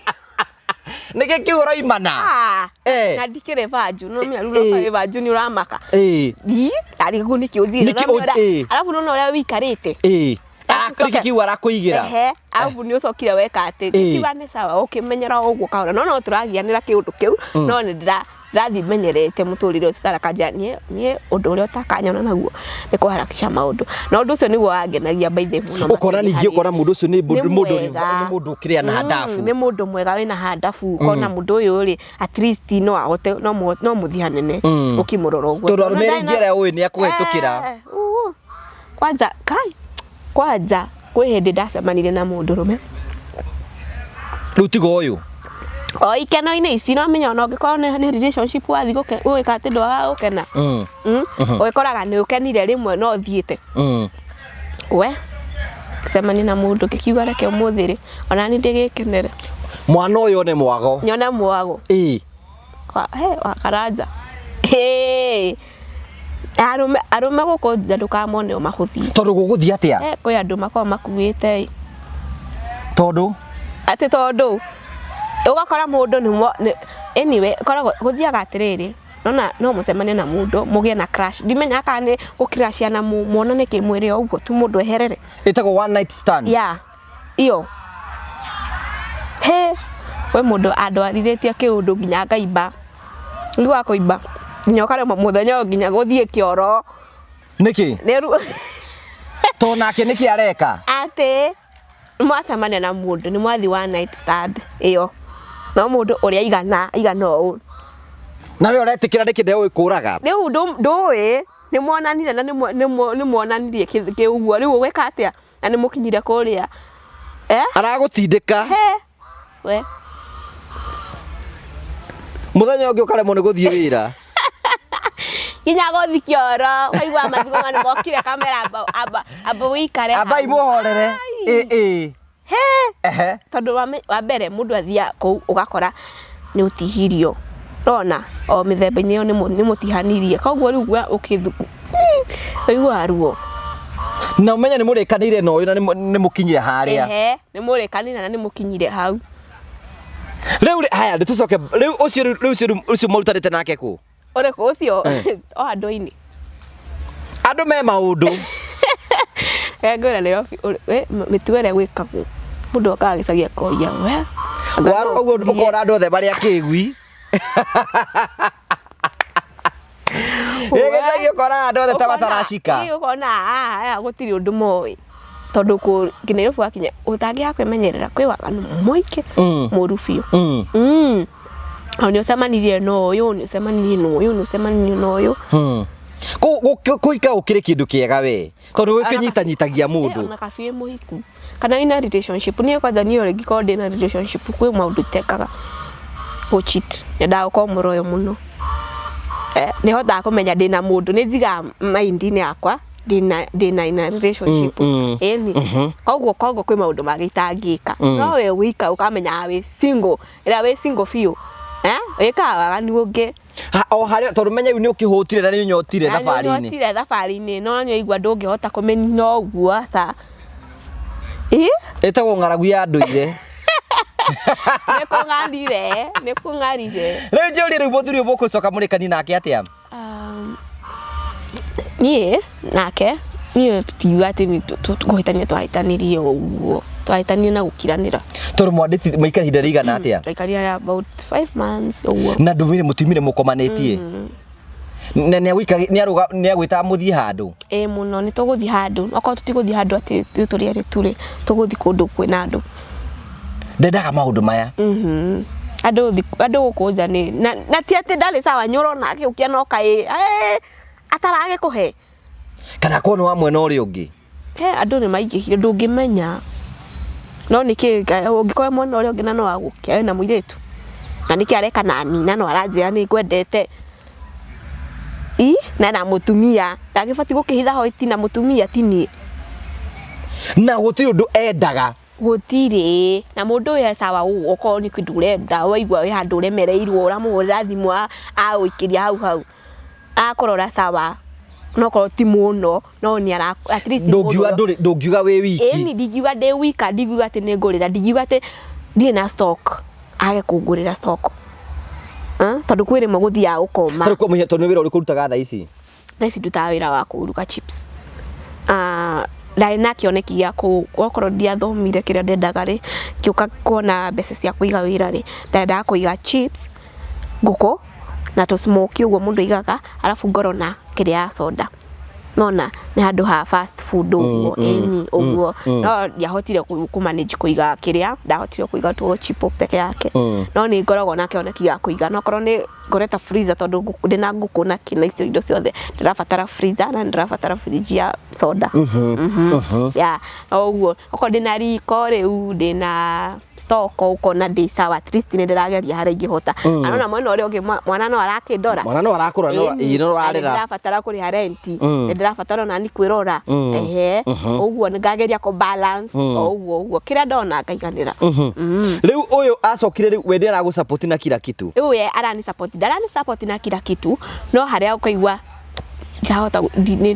nĩkĩ kiugo roimana na ndikĩrĩ banju no mĩaru no karĩ banju nĩ ũramaka tarĩ guo nĩkĩ ũnjigĩire arabu nona ũrĩa wĩikarĩte kiugo arakũigĩra arabu nĩ ũcokire weka atĩ kiuga nĩ sawa ũkĩmenyera ũguo kahora no tũragianĩra kĩũndũ kĩu no nĩ ndĩrathiĩ menyerete mũtũrĩre ũcio tarakanja niĩ ũndũ ũrĩa ũtakanyona naguo nĩ kũharakisha maũndũ na ũndũ ũcio nĩguo wangenagia by the mũno ũkora ningĩ ũkora mũndũ ũcio nĩ mũndũ ũkĩrĩa na hadabu nĩ mũndũ mwega wĩna hadabu ũkona mũndũ ũyũ rĩ at least no ahote no mũthi hanene ũkĩmũrora ũguo tondũ arũme rĩngĩ arĩa ũĩ nĩ akũhĩtũkĩra kwanja kwĩ hĩndĩ ndacemanirie na mũndũrũme rĩu tiga ũyũ o ikeno-inĩ ici no menya ona ũngĩkorwo nĩ relationship wathi gũĩka atĩ ndwaga gũkena ũgĩkoraga nĩ ũkenire rĩmwe no ũthiĩte we cemania na mũndũ ngĩkiuga reke ũmũthĩ rĩ ona niĩ ndĩgĩkenere mwana ũyũ nĩ mwago nyone mwago wa karanja arũme gũkũ nja ndũkamone o mahũthie tondũ gũgũthiĩ atĩa kwĩ andũ makoragwo makuĩte tondũ ũgakora mũndũ anyway koragwo gũthiaga atĩrĩrĩ no mũcemanie na mũndũ mũgĩe na crush ndimenya kana nĩ gũcrashia na muonane kĩmwĩrĩ o ũguo tu mũndũ eherere ĩtagwo one night stand iyo we mũndũ andwarithĩtie kĩũndũ nginya ngaimba nĩ wa kũimba nginya ũkarema mũthenya nginya gũthiĩ kĩoro nĩkĩ to nake nĩkĩ areka atĩ mwacemania na mũndũ nĩ mwathi one night stand iyo no mũndũ ũrĩa igana ũũ na we ũretĩkĩra nĩkĩ ndĩũĩ kũraga rĩu ndũĩ nĩ mwonanire na nĩ mwonanirie kĩuguo rĩu ũgwĩka atĩa na nĩ mũkinyire kũrĩa aragũtindĩka we mũthenya ũngĩ ũkaremwo nĩ gũthiĩ wĩra nginya gũthi kĩoro waigua mathigo nĩ mokire kamera amba wĩikare amba imuhorere tondũ wa mbere mũndũ athia kũu ũgakora nĩ ũtihirio rona o mĩthemba-inĩ ĩyo nĩ mũtihanirie koguo rĩu ũkĩthuku ũigua ruo na ũmenya nĩ mũrĩkanĩire na ũyũ na nĩ mũkinyire harĩa nĩ mũrĩkanĩire na nĩ mũkinyire hau rĩu haya tũcoke rĩu ũcio mũrutanĩte nake kũ ũrĩkũ ũcio o andũ-inĩ andũ me maũndũ ngwĩra Nairobi mĩtugo ĩrĩa gwĩkagwo mũndũ okaga gĩcagia koia ũguo ũkora andũ othe marĩa kĩgui gĩcagi ũkora andũ othe ta mataracika ũkona gũtirĩ ũndũ moĩ tondũ Nairobi wakinya ũtangĩaga kwĩmenyerera kwĩ waganu mũingĩ mũru biũ nĩ ũcemanirie na ũyũ nĩ ũcemanirie na ũyũ nĩ ũcemanirie na ũyũ kũika ũkĩrĩ kĩndũ kĩega we tondũ gĩkĩnyitanyitagia mũndũ ona kabĩ mũhiku kana wĩna relationship niĩ kwanja niĩ ũrĩa ingĩkorwo ndĩna relationship kwĩ maũndũ itekaga gũ-cheat nyendaga gũkorwo mũroyo mũno nĩ hotaga kũmenya ndĩna mũndũ nĩ njigaga mind-inĩ yakwa ndĩna relationship koguo kwĩ maũndũ mangĩ itangĩka no we wĩika ũkamenya wĩ single ĩrĩa wĩ single biũ wĩkaga waganu ũngĩ o harĩa tondũ menya nĩ ũkĩhũtire na nĩ ũnyotire thabarĩ-inĩ no nĩ ũigua ndũngĩhota kũmenya ũguo aca ĩtagwo ng'aragu ya ndũire nĩ kũng'arire rĩu njũrie rĩu mũthuri mũkũcoka mũrĩkani nake atĩa niĩ nake niĩ tiuga atĩ kũhĩtania twahĩtanirie ũguo twahĩtanirie na gũkiranĩra tondũ mwandĩti maikara ihinda rĩigana atĩa twaikarire about 5 months ũguo na ndũmire mũtumire mũkomanĩtie na nĩ agwĩtaga mũthiĩ handũ mũno nĩ tũgũthiĩ handũ okorwo tũtigũthiĩ handũ atĩ tũrĩ arĩ tũrĩ tũgũthiĩ kũndũ kwĩna andũ ndendaga maũndũ maya andu gukuja ni na ti ati ndari sawa nyuro nake ukiana okai atarage kuhe kana kono wa mwena uri ungi andu ni maingihire ndungimenya no niki ungikoya mwena uri ungi na no agukia na muiretu na niki areka nani na no aranjira ni kwendete na mutumia ndagibati gukihitha hoiti na mutumia tini na gutiri undu endaga gutiri na mundu ya sawa uko ni kindu urenda waigua wi handu uremereirwo uramugurira thimu a uikiria hau akorora sawa no ko ti muno no ni ara at least ndungiuga wi wiki ni ndigiuga ndi wika ndigiuga ati ni ngurira ndigiuga ati ndire na stock age kungurira stock tondu kwire muguthia ukoma tari kwa muhiato ni wira uri kurutaga thaa ici ndutaga wira wa kuruga chips ndari na kioneki gya gukorwo ndiathomire kiria ndendaga ri kiuka kuona mbeca cia kuiga wira ri ndendaga kuiga chips nguku na to smoke uguo mundu igaga alafu ngoro na kiria soda nona ni handu ha fast food uguo uguo no yahotire ku manage kuiga kiria ndahotire kuiga tu chipo peke yake no ni ngoragwo na kioneki gya kuiga no korwo ni ngoreta freezer tondu ndina nguku na kina icio indo ciothe ndirabatara freezer na ndirabatara fridge ya soda ya uguo oko ndina riko riu ndina stock uko na ndi sawa at least ni ndirageria hara ingihota anona mwena uri ungi mwana no arakindora mwana no arakura no ino arira ndirabatara kuri rent ndirabatara na ni kwirora uguo ngageria ko balance uguo kira ndona ngaiganira riu uyu acokire riu we ndira gusupport na kila kitu riu ye arani support na kila kitu no haria ukaigua jahota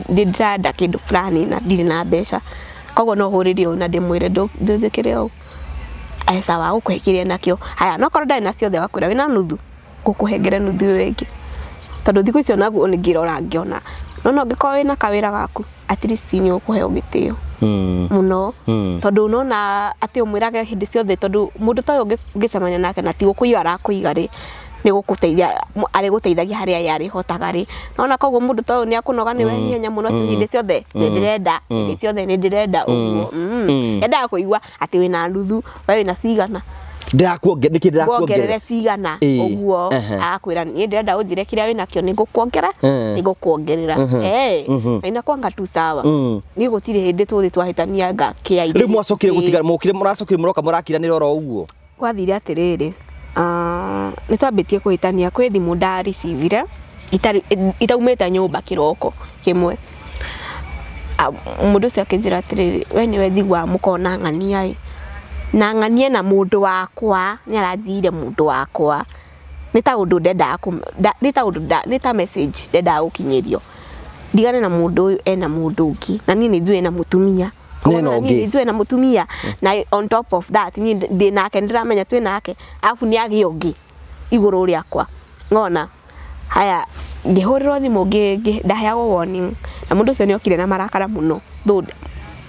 ndirada kindu fulani na ndiri na mbeca kogo no huriri ona ndimwire nduzikire o sawa ukwekiria nakio haya no korwo ndari nacio the wakwira wina nuthu ngukuhengere nuthu wengi tondu thiku icio naguo ni ngirora ngiona no ngikorwo wina kawira gaku at least ni ukuheo gitio muno tondu nona ati umwirage hindi ciothe tondu mundu ta uyu ngicemania nake na ti gukuiga arakuiga ri ni gukuteithia ari guteithagia haria yari hotaga ri nona koguo mundu ta uyu ni akunoga ni wehenya muno hindi ciothe ni ndirenda hindi ciothe ni ndirenda uguo enda kuigua ati wina nuthu we wina cigana ndirakuongerere cigana uguo akwira ni ndirenda unjire kiria wina kio ni ngukuongerera na inakwanga tu sawa ni gutire hindi tuthi twahitania nga kia riu mwacokire gutigara mukire muracokire muroka murakiranira oro uguo kwathire atiriri ni twambitie kuhitania kwi thimu nda receive itaumite nyumba kiroko kimwe mundu cio akinjira atiriri we ni wethigwa mukona ng'ania na ng'anie na mundu wakwa ni aranjire mundu wakwa ni ta undu ndenda ni ta undu ni ta message ndenda gukinyirio ndigane na mundu uyu ena mundu ungi na ni njue na mutumia ni njue na mutumia na on top of that ni ndinake ndiramenya twi nake afu ni agi ungi iguru riakwa ngona haya ngihurirwo thimu ndaheagwo warning na mundu ucio ni okire na marakara muno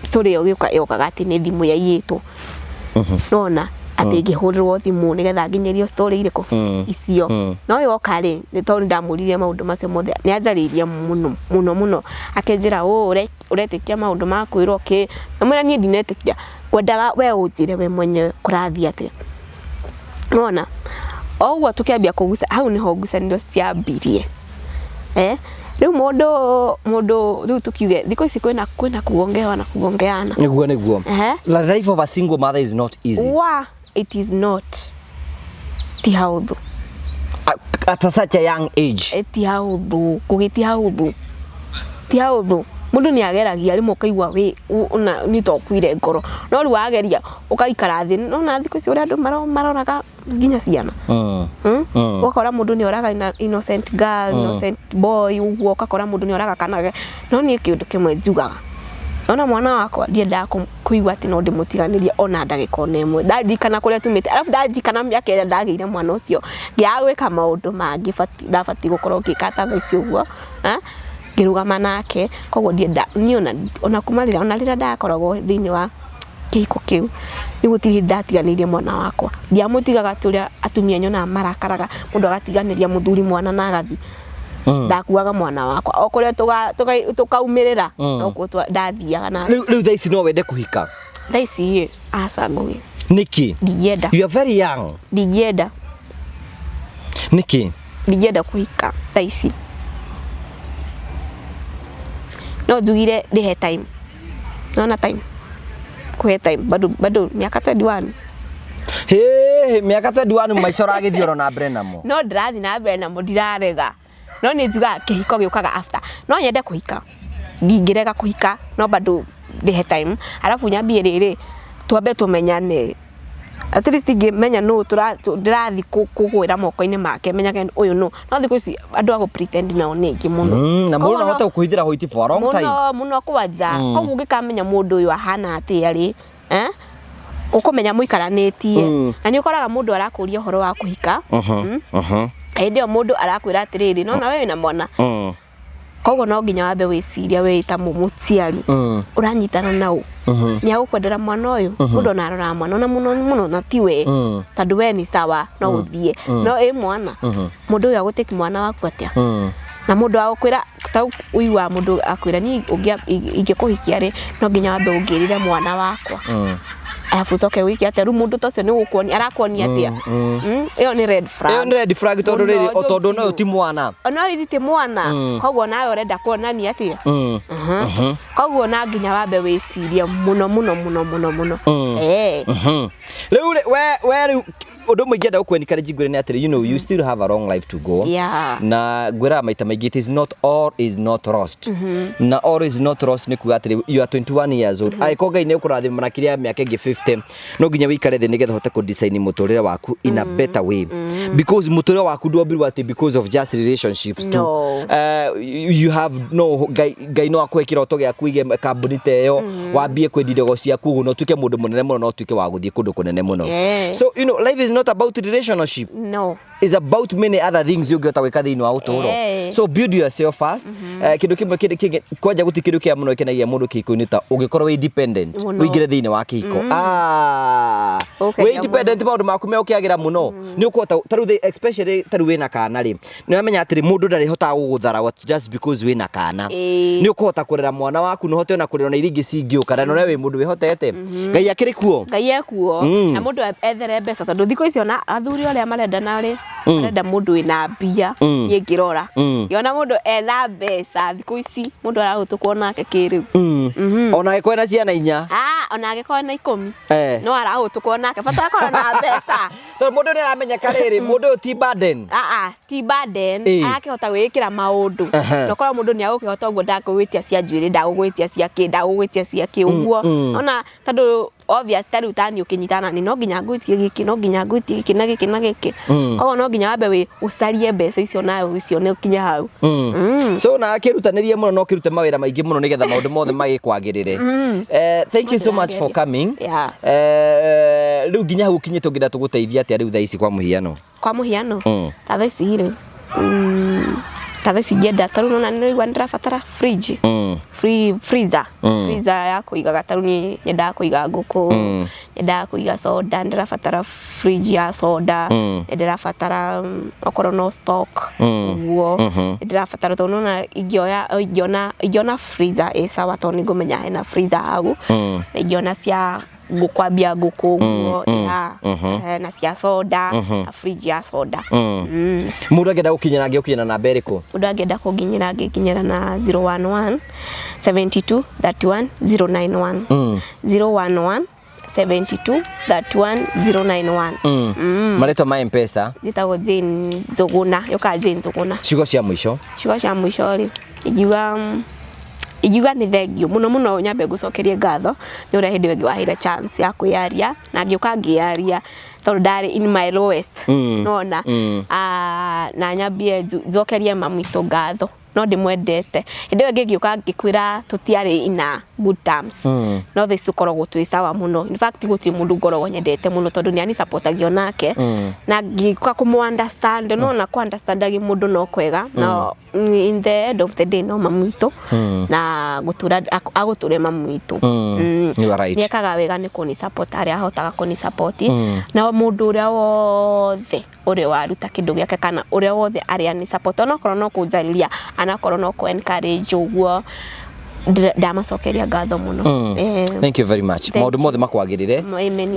story yo giokaga ati ni thimu yaiyitwo nona ati ngihurirwo thimu nigetha nginyerio story iriko icio no yoka ri ni tondu ndamuririe maundu macio mothe ni anjaririe muno akenjira uretikia maundu ma kwirwo ki namwira ni ndinetikia kwendaga we unjire we mwenye kurathia atia nona oguo tukiambia kugusa hau niho ngucanio ciambirie riu mundu riu tukiuge thiko ici kwina kugongeana niguo the life of a single mother is not easy it is not ti hauthu at such a young age ti hauthu kugiti hauthu ti hauthu mundu ni ageragia rimwe kaigua we una ni tokwire ngoro no ri wageria ukaikara thi no na thiko ici uri andu maroraga nginya ciana wakora mundu ni oraga innocent girl innocent boy uguo ukakora mundu ni oraga kana no ni kindu kimwe njugaga ona mwana wakwa ndienda kuigua ati no ndimutiganirie ona ndagika nemwe ndadikana kuria tumite alafu ndadikana miaka ira ndagire mwana ucio ngiagwika maundu mangi ndabati gukorwo ngikata icio uguo ngirugama nake koguo ndienda ni ona kumarira ona rira ndakoragwo thiini wa kihiko kiu ni gutiri ndatiganirie mwana wakwa ndiamutigaga turia atumia nyona marakaraga mundu agatiganiria muthuri mwana na agathi ndakuaga mwana wakwa okuria tukaumirira nokuo ndathiaga na riu thaici no wende kuhika thaici aca ngugi niki ndienda you are very young ndienda niki ndingĩenda kũhika thaa ici no njugire ndĩhe time nona time kũhe time bado miaka 21 miaka 21 maisha ragĩthiĩ na mbere namo no ndĩrathiĩ na mbere namo ndirarega no nĩ njuga kĩhiko gĩũkaga after no nyende kũhika ndingĩrega kũhika no bado ndĩhe time alafu nyambie rĩrĩ twambe tũmenyane at least ngĩmenya no ndĩrathi kũgwĩra moko-inĩ make menyage ũyũ no thikũ ici andũ agũ pretend nao nĩ aingĩ mũno na mũndũ ahota gũkũhithĩra hoiti for a long time mũno kwanja koguo ũngĩkamenya mũndũ ũyũ ahana atĩa rĩ ũkũmenya mũikaranĩtie na nĩ ũkoraga mũndũ arakũria ũhoro wa kũhika hĩndĩ ĩyo mũndũ arakwĩra atĩrĩrĩ no na wewe na mwana koguo no nginya wambe wĩciria we ta mũciari ũranyitana nao nĩ agũkwendera mwana ũyũ mũndũ narora mwana na mũno na tiwe tondũ we nĩ sawa no ũthiĩ no mwana mũndũ ũyũ agũtĩki mwana waku atĩa na mũndũ agũkwĩra ta ũigua mũndũ akwĩra niĩ ingĩkũhikia rĩ no nginya wambe ũngĩrire mwana wakwa alafu coke wiki atĩa rĩu mũndũ tacio nĩ gũkuonia arakuonia atĩa ĩyo nĩ red flag tondũ rĩrĩ o tondũ no ti mwana no rĩrĩ ti mwana koguo nawe ũrenda kuonania atĩa koguo na nginya wambe wĩcirie mũno rĩu we ũndũ mũingĩ enda gũkwenikaria jingwĩre nĩ atĩrĩ you know you still have a long life to go na ngwĩra maita maingĩ it is not all is not lost na all is not lost nĩ kuga atĩrĩ you are 21 years old aĩko Ngai nĩ ũkũrathima na kĩrĩa mĩaka ĩngĩ 50 no nginya wĩikare thĩ nĩgetha ũhote kũdesign mũtũrĩre waku in a better way because mũtũrĩre waku ndwambirwo atĩ because of just relationships too you have no Ngai no akũhe kĩroto gĩaku ige kambuni ta ĩyo wambie kwendia indo ciaku ũguo no tuĩke mũndũ mũnene mũno no tuĩke wa gũthiĩ kũndũ kũnene mũno so you know life is not about relationship. No. It's about many other things you get away thĩinĩ wa ũtũũro. So build yourself first. Kĩndũ kĩmwe kwanja gũti kĩndũ kĩa mũno kĩnagia mũndũ kĩhiko-inĩ ta ũngĩkorwo wĩ independent wĩingĩre thĩinĩ wa kĩhiko. Wĩ independent maũndũ maku me ũkĩagĩra mũno nĩ ũkũhota ta rĩu especially ta rĩu wĩna kana rĩ nĩ wamenya atĩrĩ mũndũ ndarĩhotaga gũgũthara just because wĩna kana nĩ ũkũhota kũrera mwana waku no hote ona kũrera na iria ingĩ cingĩũka na we wĩ mũndũ wĩhotete Ngai akĩrĩ kuo Ngai ekuo na mũndũ ethere mbeca tondũ thikũ icio na athuri arĩa marendana rĩ marenda mũndũ wĩna mbia ngĩrora yona mũndũ ena mbeca thikũ ici mũndũ aragũtũkwo nake kĩrĩu ona angĩkorwo na ciana 4 ona angĩkorwo na 10 no aragũtũkwo nake bata akorwo na mbeca tondũ mũndũ nĩ aramenya karĩrĩ mũndũ ũyũ ti burden ti burden akĩhota gwĩkĩra maũndũ no korwo mũndũ nĩ agũkĩhota ũguo ndagũgwĩtia cia njuĩrĩ ndagũgwĩtia cia kĩ ndagũgwĩtia cia kĩ ũguo ona tondũ obvious ta rĩu tani ũkĩnyitana nĩ no nginya ngwĩtie gĩkĩ no nginya ngwĩtie gĩkĩ na gĩkĩ na gĩkĩ koguo no nginya wambe ũcarie mbeca icio nawe ũcione ũkinye hau so na akĩrutanĩrie mũno no kĩrute mawĩra maingĩ mũno nĩgetha maũndũ mothe magĩkwagĩrĩre thank you so much for coming rĩu nginya hau ũkinyĩte ũngĩenda tũgũteithia atĩa rĩu thaa ici kwa mũhiano ta thaa ici rĩ ta thaa ici ngĩenda ta rĩu na nĩraigua nĩndĩrabatara fridge freezer ya kũiga gataru nĩ nyendaga kũiga ngũkũ nyendaga kũiga soda ndĩrabatara fridge ya soda ndĩrabatara okorwo no stock ũguo ndĩrabatara tondũ na ingĩona freezer sawa tondũ nĩngũmenya hena freezer hau ingĩona cia kwambia ngũkũ ũguo na cia soda na fridge ya soda mũndũ angĩenda gũkinyĩra angĩkinyĩra namba ĩrĩkũ mũndũ angĩenda kũnginyĩra angĩkinyĩra na 011 72 31 091 011 72 31 091 marĩtwa ma M-Pesa njĩtagwo Jane Njũgũna yoka Jane Njũgũna ciugo cia mũico rĩ igiuga nĩ thengio mũno nyambe ngũcokerie ngatho nĩ ũrĩa hĩndĩ ĩngĩ waheire chance ya kwĩyaria na ngĩũka ngĩyaria tondũ ndarĩ in my lowest nona na nyambie njokerie mamu witũ ngatho no ndĩmwendete hĩndĩ ĩyo ngĩũka ngĩkwĩra tũtiarĩ ina good terms no thaa ici tũkoragwo twĩ sawa mũno in fact gũtirĩ mũndũ ngoragwo nyendete mũno tondũ nĩ ani supportagio nake na ngĩũka kũmũ-understand no na kũ-understandagi mũndũ no kwega na in the end of the day no mamu witũ na agũtũre mamu witũ nĩekaga wega nĩ kũni support harĩa ahotaga kũni support na mũndũ ũrĩa wothe ũrĩa waruta kĩndũ gĩake kana ũrĩa wothe arĩa ni support onakorwo no kũnjarĩria anakorwo no kũ encourage ũguo ndamacokeria ngatho muno. Thank you very much. Maundu mothe makwagirire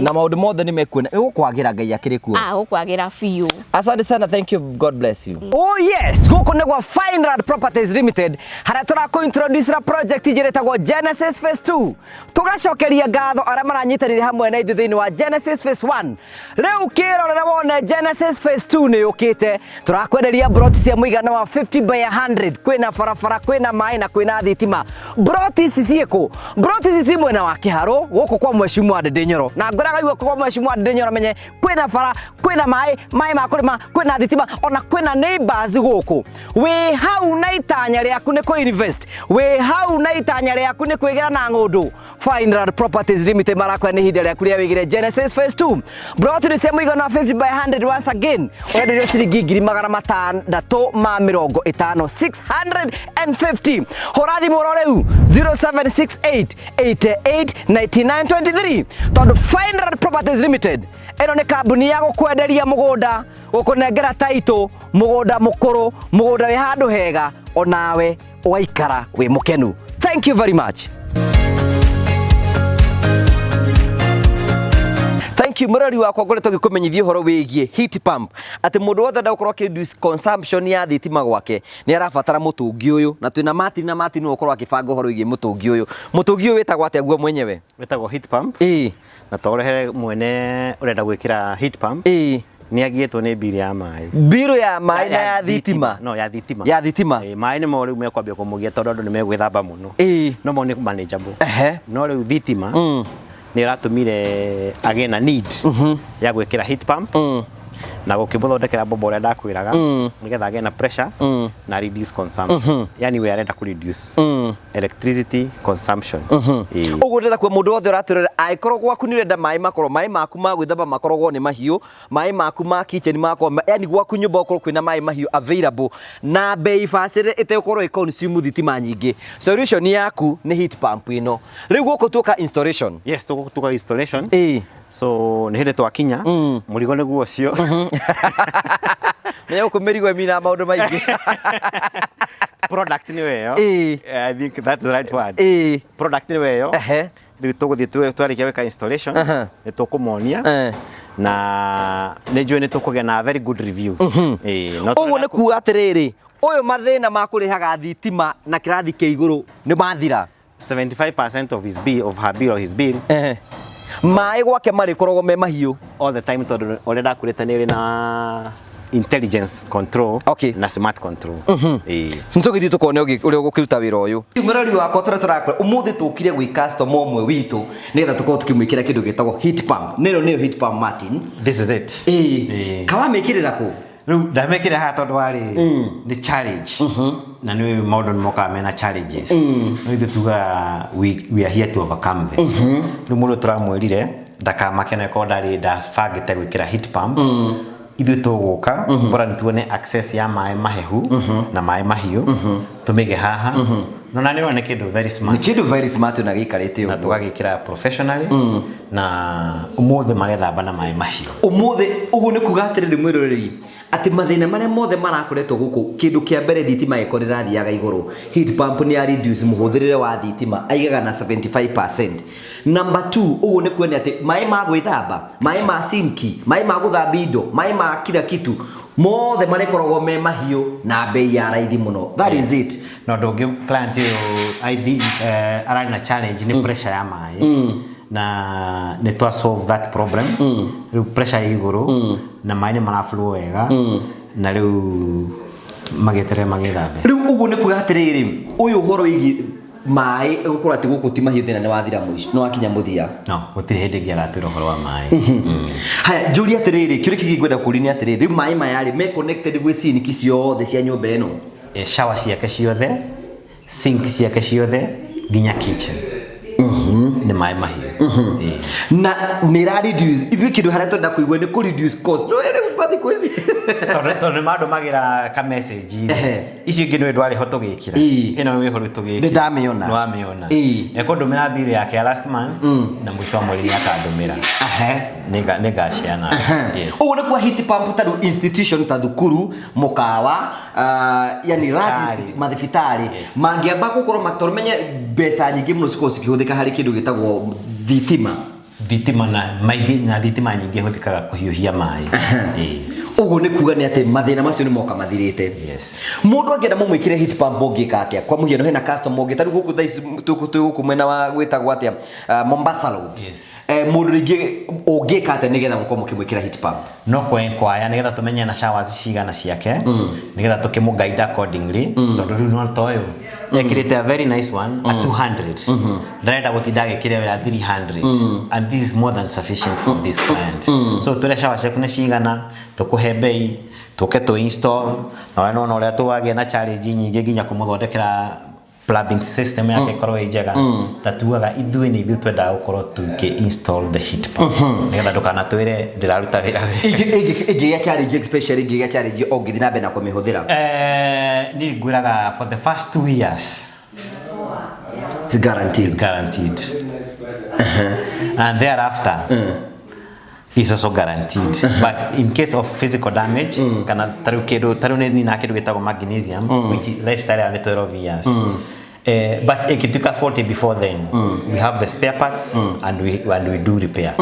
na maundu mothe ni mekuona ukwagira Ngai akiri kuo. Ukwagira fiu. Asante sana, thank you, God bless you. Oh yes, guku ni gwa Fine Properties Limited haria turako introduce ra project ijiretagwo Genesis Phase 2. Tugacokeria ngatho aria maranyitanire hamwe na ithuĩ thĩinĩ wa Genesis Phase 1. Riu kirorera wone Genesis Phase 2 ni yukite, turakwenderia broti cia muigana wa 50 by 100, kwina barabara, kwina mai na kwina thitima. Broti ici ciĩkũ? Broti ici ci mwena wa Kĩharũ gũkũ kwa Mheshimiwa Ndĩnyoro, na ngoraga igwe kwa Mheshimiwa Ndĩnyoro menye kwina bara, kwina mai ma kũrĩma, kwina thitima, ona kwina neighbors gũkũ. Wĩ hau na itanya rĩaku nĩ kũ invest, wĩ hau na itanya rĩaku nĩ kwĩgĩra na ng'ũndũ. Fine Properties Limited marakwa nĩ ihinda rĩaku rĩa wĩgĩre Genesis Phase 2. Broti nĩ cia mũigana wa 50 by 100 once again. Ũrenderio ciringi 650,000. 650. Hũra thimũ rĩu 0768 88 9923. Tondũ Fine Properties Limited ĩno nĩ kambuni ya gũkwenderia mũgũnda, gũkũnengera taitũ, mũgũnda mũkũrũ, mũgũnda wĩ handũ hega, onawe ũgaikara wĩ mũkenu. Thank you very much. Thank you murari wakwa ngoretwo ngikumenyithia horo wigie heat pump ati mundu wothe ndagukorwo reduce consumption ya thitima gwake ni arabatara mutungi uyu na twina Martin no ukorwo akibanga horo wigie mutungi uyu wetagwo atia guo mwenyewe wetagwo heat pump na torehe mwene urenda gwikira heat pump ni agietwo ni bill ya mai na ya thitima ya thitima mai ni mo riu mekwambia kumugia tondu andu ni megwithamba muno no mo ni manageable no riu thitima ni ratumire agena need ya gwikira heat pump na gukimuthondekera bombo uria ndakwiraga nigetha agena pressure na reduce consumption yani we arenda ku reduce electricity consumption uguo ndetha kwa mundu wothe uraturira aikorwo gwaku ni urenda mai maku ma gwithamba makorogwo ni mahiu mai maku ma kitchen makwa yani gwaku nyumba ukorwo kwina mai mahiu available na bei facile itekorwo iconsume thitima nyingi. Solution yaku ni heat pump ino. Riu guko tuka installation. Yes, tuka installation. So ni hende twakinya murigo ni guo cio Nĩ ũkũmĩrigwo mina maũndũ maingĩ. Product ni weyo. I think that's the right word. Product ni weyo. Rĩu tũgũthiĩ twarĩkia weka installation nĩ tũkũmonia na nĩ njũĩ nĩ tũkũgĩa na very good review. Ũguo nĩ kuuga atĩrĩrĩ ũyũ mathĩna ma kũrĩhaga thitima na kĩrathi kĩa igũrũ nĩ mathira. 75% of his bill or his bill mai gwake marikoragwo me mahiu all the time tondu urenda kureta ni na intelligence control na smart control ntugithi tukone uria ugukiruta wira uyu murari wakwa turakora umuthi tukire gwi customer omwe witu nigetha tukorwo tukimwikira kindu gitagwo heat pump nero niyo heat pump Martin this is it kawa mekirira ku riu ndamekire ha tondu wari ni challenge na ni maundu ni moka mena challenges no ithu tuga we are here to overcome them riu mundu turamwirire ndakamakene ko ndari ndabangite gwikira heat pump ithu tuguka bora nituone access ya mai mahehu na mai mahiu tumige haha no na niro ni kindu very smart na gikarite uguo na tugagikira professionally na umuthi marethamba na mai mahiu umuthi uguo ni kuga atiriri mwiroreri ati mathina maria mothe marakoretwo guku kindu kia mbere thitima iko rirathiaga iguru heat pump ni ya reduce muhuthirire wa thitima aigaga na 75%. Number 2 uguo ni kuona ati mai ma gwithamba mai ma sinki mai ma guthamba indo mai ma kila kitu mothe marikoragwo me mahiu na bei ya raithi muno. That is it. No dogi client I think arana challenge ni pressure ya mai na ne to solve that problem pressure iguru na mai ni maraflow wega na riu magetere magithambe riu uguo ni kuga atiriri uyu horo igi mai gukora ati guku ti mahiu thina ni wathira muico no akinya muthia no gutire hindi ngiagatira horo wa mai haya njuri atiriri kiri kigwenda kurini atiriri riu mai mayari me connected gwi sink ciothe cia nyumba eno shower ciake ciothe sink ciake ciothe nginya kitchen ni mai mahiu na ni reduce if you kidu hareto nda kuigwa ni ku reduce cost no kwa thikũ ici tondũ maũndũ magira ka message icio ingĩ nĩ ndwari ho tũgĩkira ĩno wĩ ho tũgĩkira ndamĩona nĩwamĩona ekũndũmĩra bill yake ya last month na mũico wa mweri akandũmĩra nĩ ngaciana ũguo nĩ kwa heat pump ta institution ta thukuru mũkawa yani large mathibitarĩ mangĩamba gũkorwo makĩmenye mbeca nyingĩ mũno cikorwo cikĩhũthĩka harĩ kĩndũ gĩtagwo thitima na thitima nyingĩ hũthĩkaga kũhiũhia maĩ uguo nĩ kuga nĩ atĩ mathĩna macio nĩ moka mathirĩte mũndũ angĩenda mũmwĩkĩre heat pump ũngĩka atĩa kwa mũhiano hena customer ũngĩ tarĩ gũkũ thaici tũgũkũ mwena wa gwĩtagwo atĩa Mombasa Road mũndũ rĩngĩ ũngĩka atĩa nĩgetha mũkorwo mũkĩmwĩkĩra heat pump no kwaya nĩgetha tũmenye na showers cigana ciake nĩgetha tũkĩmũguide accordingly tondũ rĩu no toyo ekĩrĩte a very nice one at 200 ndarenda gũtinda agĩkĩra ya 300 and this is more than sufficient for this client so tũrĩa shower ciaku nĩ cigana tũkũhe bei tũke tu install na wano ũrĩa tũwagĩa na challenge nyingĩ nginya kũmũthondekera plumbing system yake korwo njega tatuaga ithuĩ nĩ ithuĩ twendaga gũkorwo install the heat pump nĩgetha ndũkanatwĩre ndĩraruta wĩra ingĩgĩa challenge especially ingĩgĩa challenge ũngĩthiĩ na mbere na kũmĩhũthĩra niĩ ngwĩraga for the first 2 years it's guaranteed and thereafter is also guaranteed but in case of physical damage kana taru ni na kidu gitagwo magnesium which lifestyle ya 12 years but ikituka 40 before then we have the spare parts and we do repair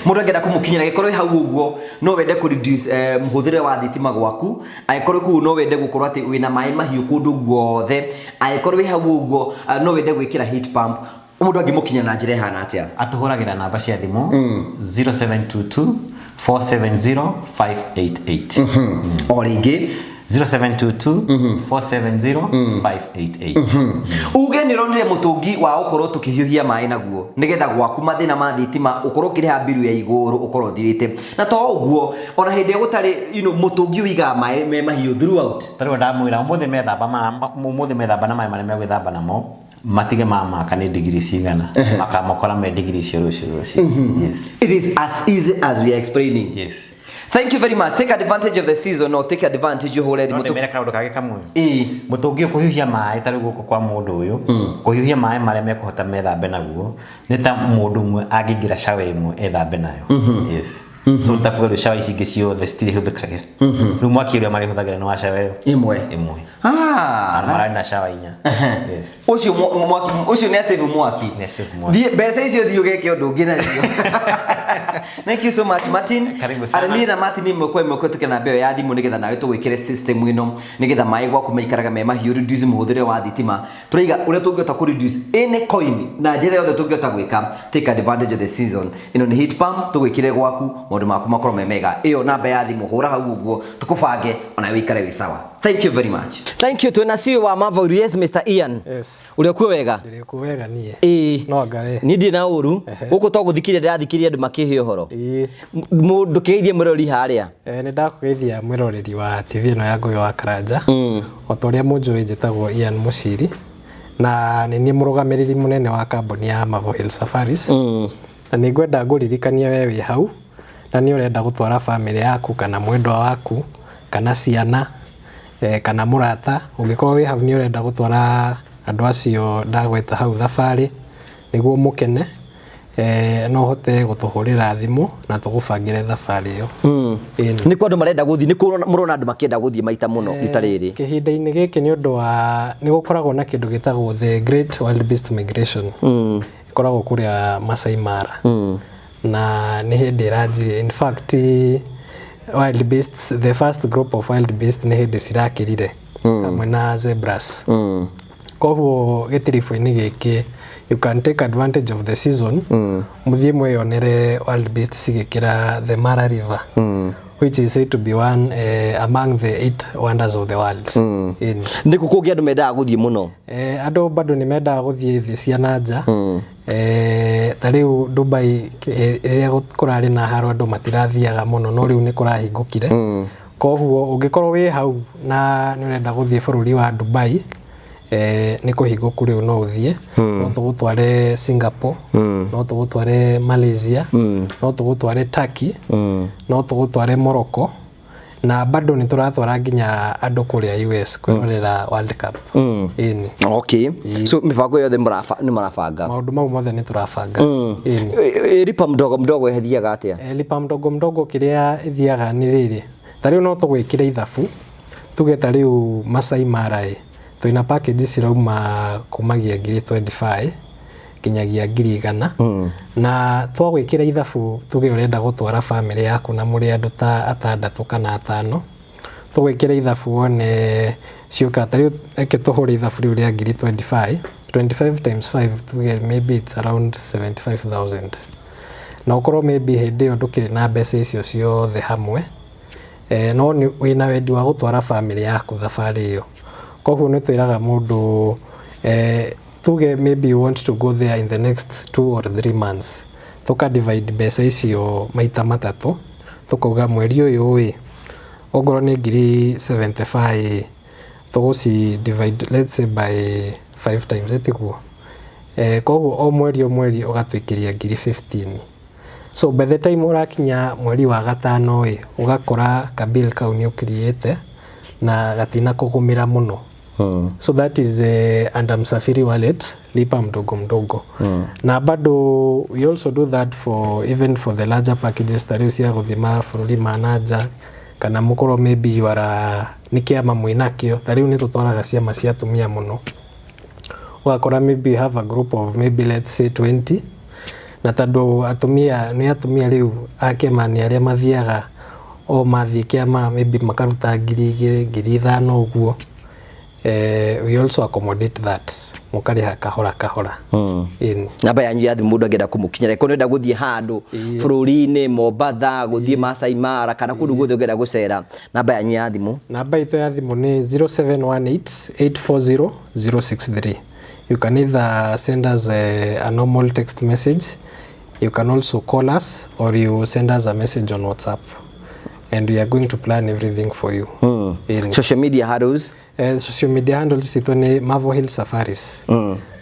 mundu angenda kumukinyira gikorwo hau uguo no wende ku reduce muhuthire wa thitima gwaku aikorwo ku no wende gukorwo ati wina mai mahiu kundu guothe aikorwo hau uguo no wende gwikira heat pump mundu angimukinya na njira hana atia atuhuragira namba cia thimu 0722 470 588 o ringi 0722 470 588 uge ni ronire mutungi wa ukorwo tukihiuhia mai naguo nigetha gwaku mathina ma thitima ukorwo kiriha biru ya iguru ukorwo thirite na to uguo ona hindi gutari mutungi wiga mai me mahiu throughout tari ndamwira umuthi methamba na mai mare me gwithamba namo matige mama kana degree cigana makamokora me degree cio yes it is as easy as we are explaining thank you very much take advantage of the season or take advantage of hole mutu mera kaundu kage kamwe mutungi kuhiuhia mai tari guko kwa mundu uyu kuhiuhia mai mare me kuhota methambe naguo ni ta mundu umwe agingira shawe imwe ethambe nayo yes so takuga shawa ici cio the stili huthikage ru mwaki uri mari huthagira no shawa imwe mara na shawa inya yes ucio ni save mwaki thie besa icio thio geke undu ngina cio thank you so much Martin arani na Martin imwe tukena mbeo ya thimu nigetha nawe tugwikire system ino nigetha mai gwaku maikaraga me mahiu reduce muhuthire wa thitima turiga uria tungiota ku reduce any coin na njira yothe tungiota gwika take advantage of the season ino ni heat pump tugwikire gwaku maundu maku makorwo me mega iyo namba ya thimu hura hau uguo tukubange ona wikare wi sawa thank you very much thank you twina CEO wa Marvel yes Mr Ian uri ku wega ndiri wega nie no ngare ni ndi na uru guku to guthikiria ndathikiria andu makihe uhoro mundu keithie mwirori haria ni ndakugeithia mwiroreri wa TV ino ya Ngugi wa Karanja o toria munjui njitagwo Ian Muciri na ni murugamiriri munene wa kambuni ya Marvel Safaris na ni ngwenda nguririkania wewe hau na ni urenda gutwara family yaku kana mwendwa waku kana ciana kana murata ungikorwo wi hau ni urenda gutwara andu acio ndagweta hau thabari niguo mukene no hote gutuhurira thimu na tugubangire thabari iyo ni kwa andu marenda guthii ni murona andu makienda guthii maita muno ritariri kihinda-ini giki ni undu wa ni gukoragwo na kindu gitagwo the Great Wildebeest Migration ikoragwo kuria Masai Mara na ni hindi ranjire in fact wildebeest the first group of wildebeest ni hindi cirakirire hamwe na zebras koguo gitirifu-ini giki you can take advantage of the season muthie mweyonere wildebeest cigikira the Mara River which is said to be one among the 8 wonders of the world ni kukugia andu mendaga guthie muno andu bado ni mendaga guthie thi cia nanja tariu Dubai iria kurari na haro andu matirathiaga muno no riu ni kurahingukire koguo ungikorwo wi hau na ni urenda guthie bururi wa Dubai ni kuhinguku riu no uthie no tugutware Singapore no tugutware Malaysia no tugutware Turkey no tugutware Morocco na bado ni turatwara nginya andu kuria US kwirorera World Cup. Ini. Okay. So mibango yothe ni marabanga. Maundu mau mothe ni turabanga. Ini. Lipa mdogo mdogo ethiaga atia? Lipa mdogo mdogo kiria ithiaga ni riri. Tariu no tugwikira ithabu. Tuge tariu Masai Mara twina package cirauma kumagia 25 kinyagia 100 na twagwikira ithabu tuge urenda gutwara family yaku na muri andu ta 6 kana 5 tugwikira ithabu one ciuka tari eke tuhuri ithabu riu ria 25 times 5 tuge maybe it's around 75,000 na ukorwo maybe hindi yo ndukiri na mbeca icio ciothe hamwe no ni wina wendi wa gutwara family yaku thabari iyo koguo ni twiraga mundu tuge maybe you want to go there in the next 2 or 3 months tuka divide mbeca icio maita matatu tukauga mweri uyu ogoro ni 75 tuguci divide let's say by 5 times etiguo koguo o mweri ugatwikiria 15 so by the time urakinya mweri wa gatano ugakora ka bill kau ni ukiriete na gatina kugumira muno. So that is under Msafiri wallet, lipa mdogo mdogo. Na bado we also do that for even for the larger packages tari usia guthima bururi manager kana mukoro maybe you are nikiama mwinakio tari ni tutwaraga ciama cia atumia muno. Wakora maybe you have a group of maybe let's say 20 na tando atumia riu akema ni aria mathiaga o mathie kiama maybe makaruta 2,000 uguo. We also accommodate that mukariha kahora in namba yanyu ya thimu mundu angenda kumukinyira ko nenda guthie handu bururi-ini Mombatha guthie Masai Mara kana kundu guthie ngenda gucera namba yanyu ya thimu namba itu ya thimu ni 0718840063. You can either send us a normal text message, you can also call us, or you send us a message on WhatsApp and we are going to plan everything for you. Social media handles? Social media handles ito ni Mavo Hill Safaris.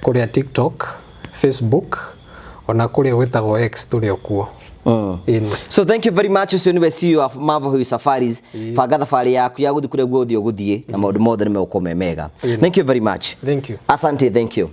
Kuria TikTok, Facebook, ona kuria wetagwo X tuli okuo. So thank you very much. Ucio niwe CEO of Mavo Hill Safaris. Banga thabari yaku ya guthie kuria guthie na maundu mothe ni mekukomemega. Thank you very much. Thank you. Asante, thank you.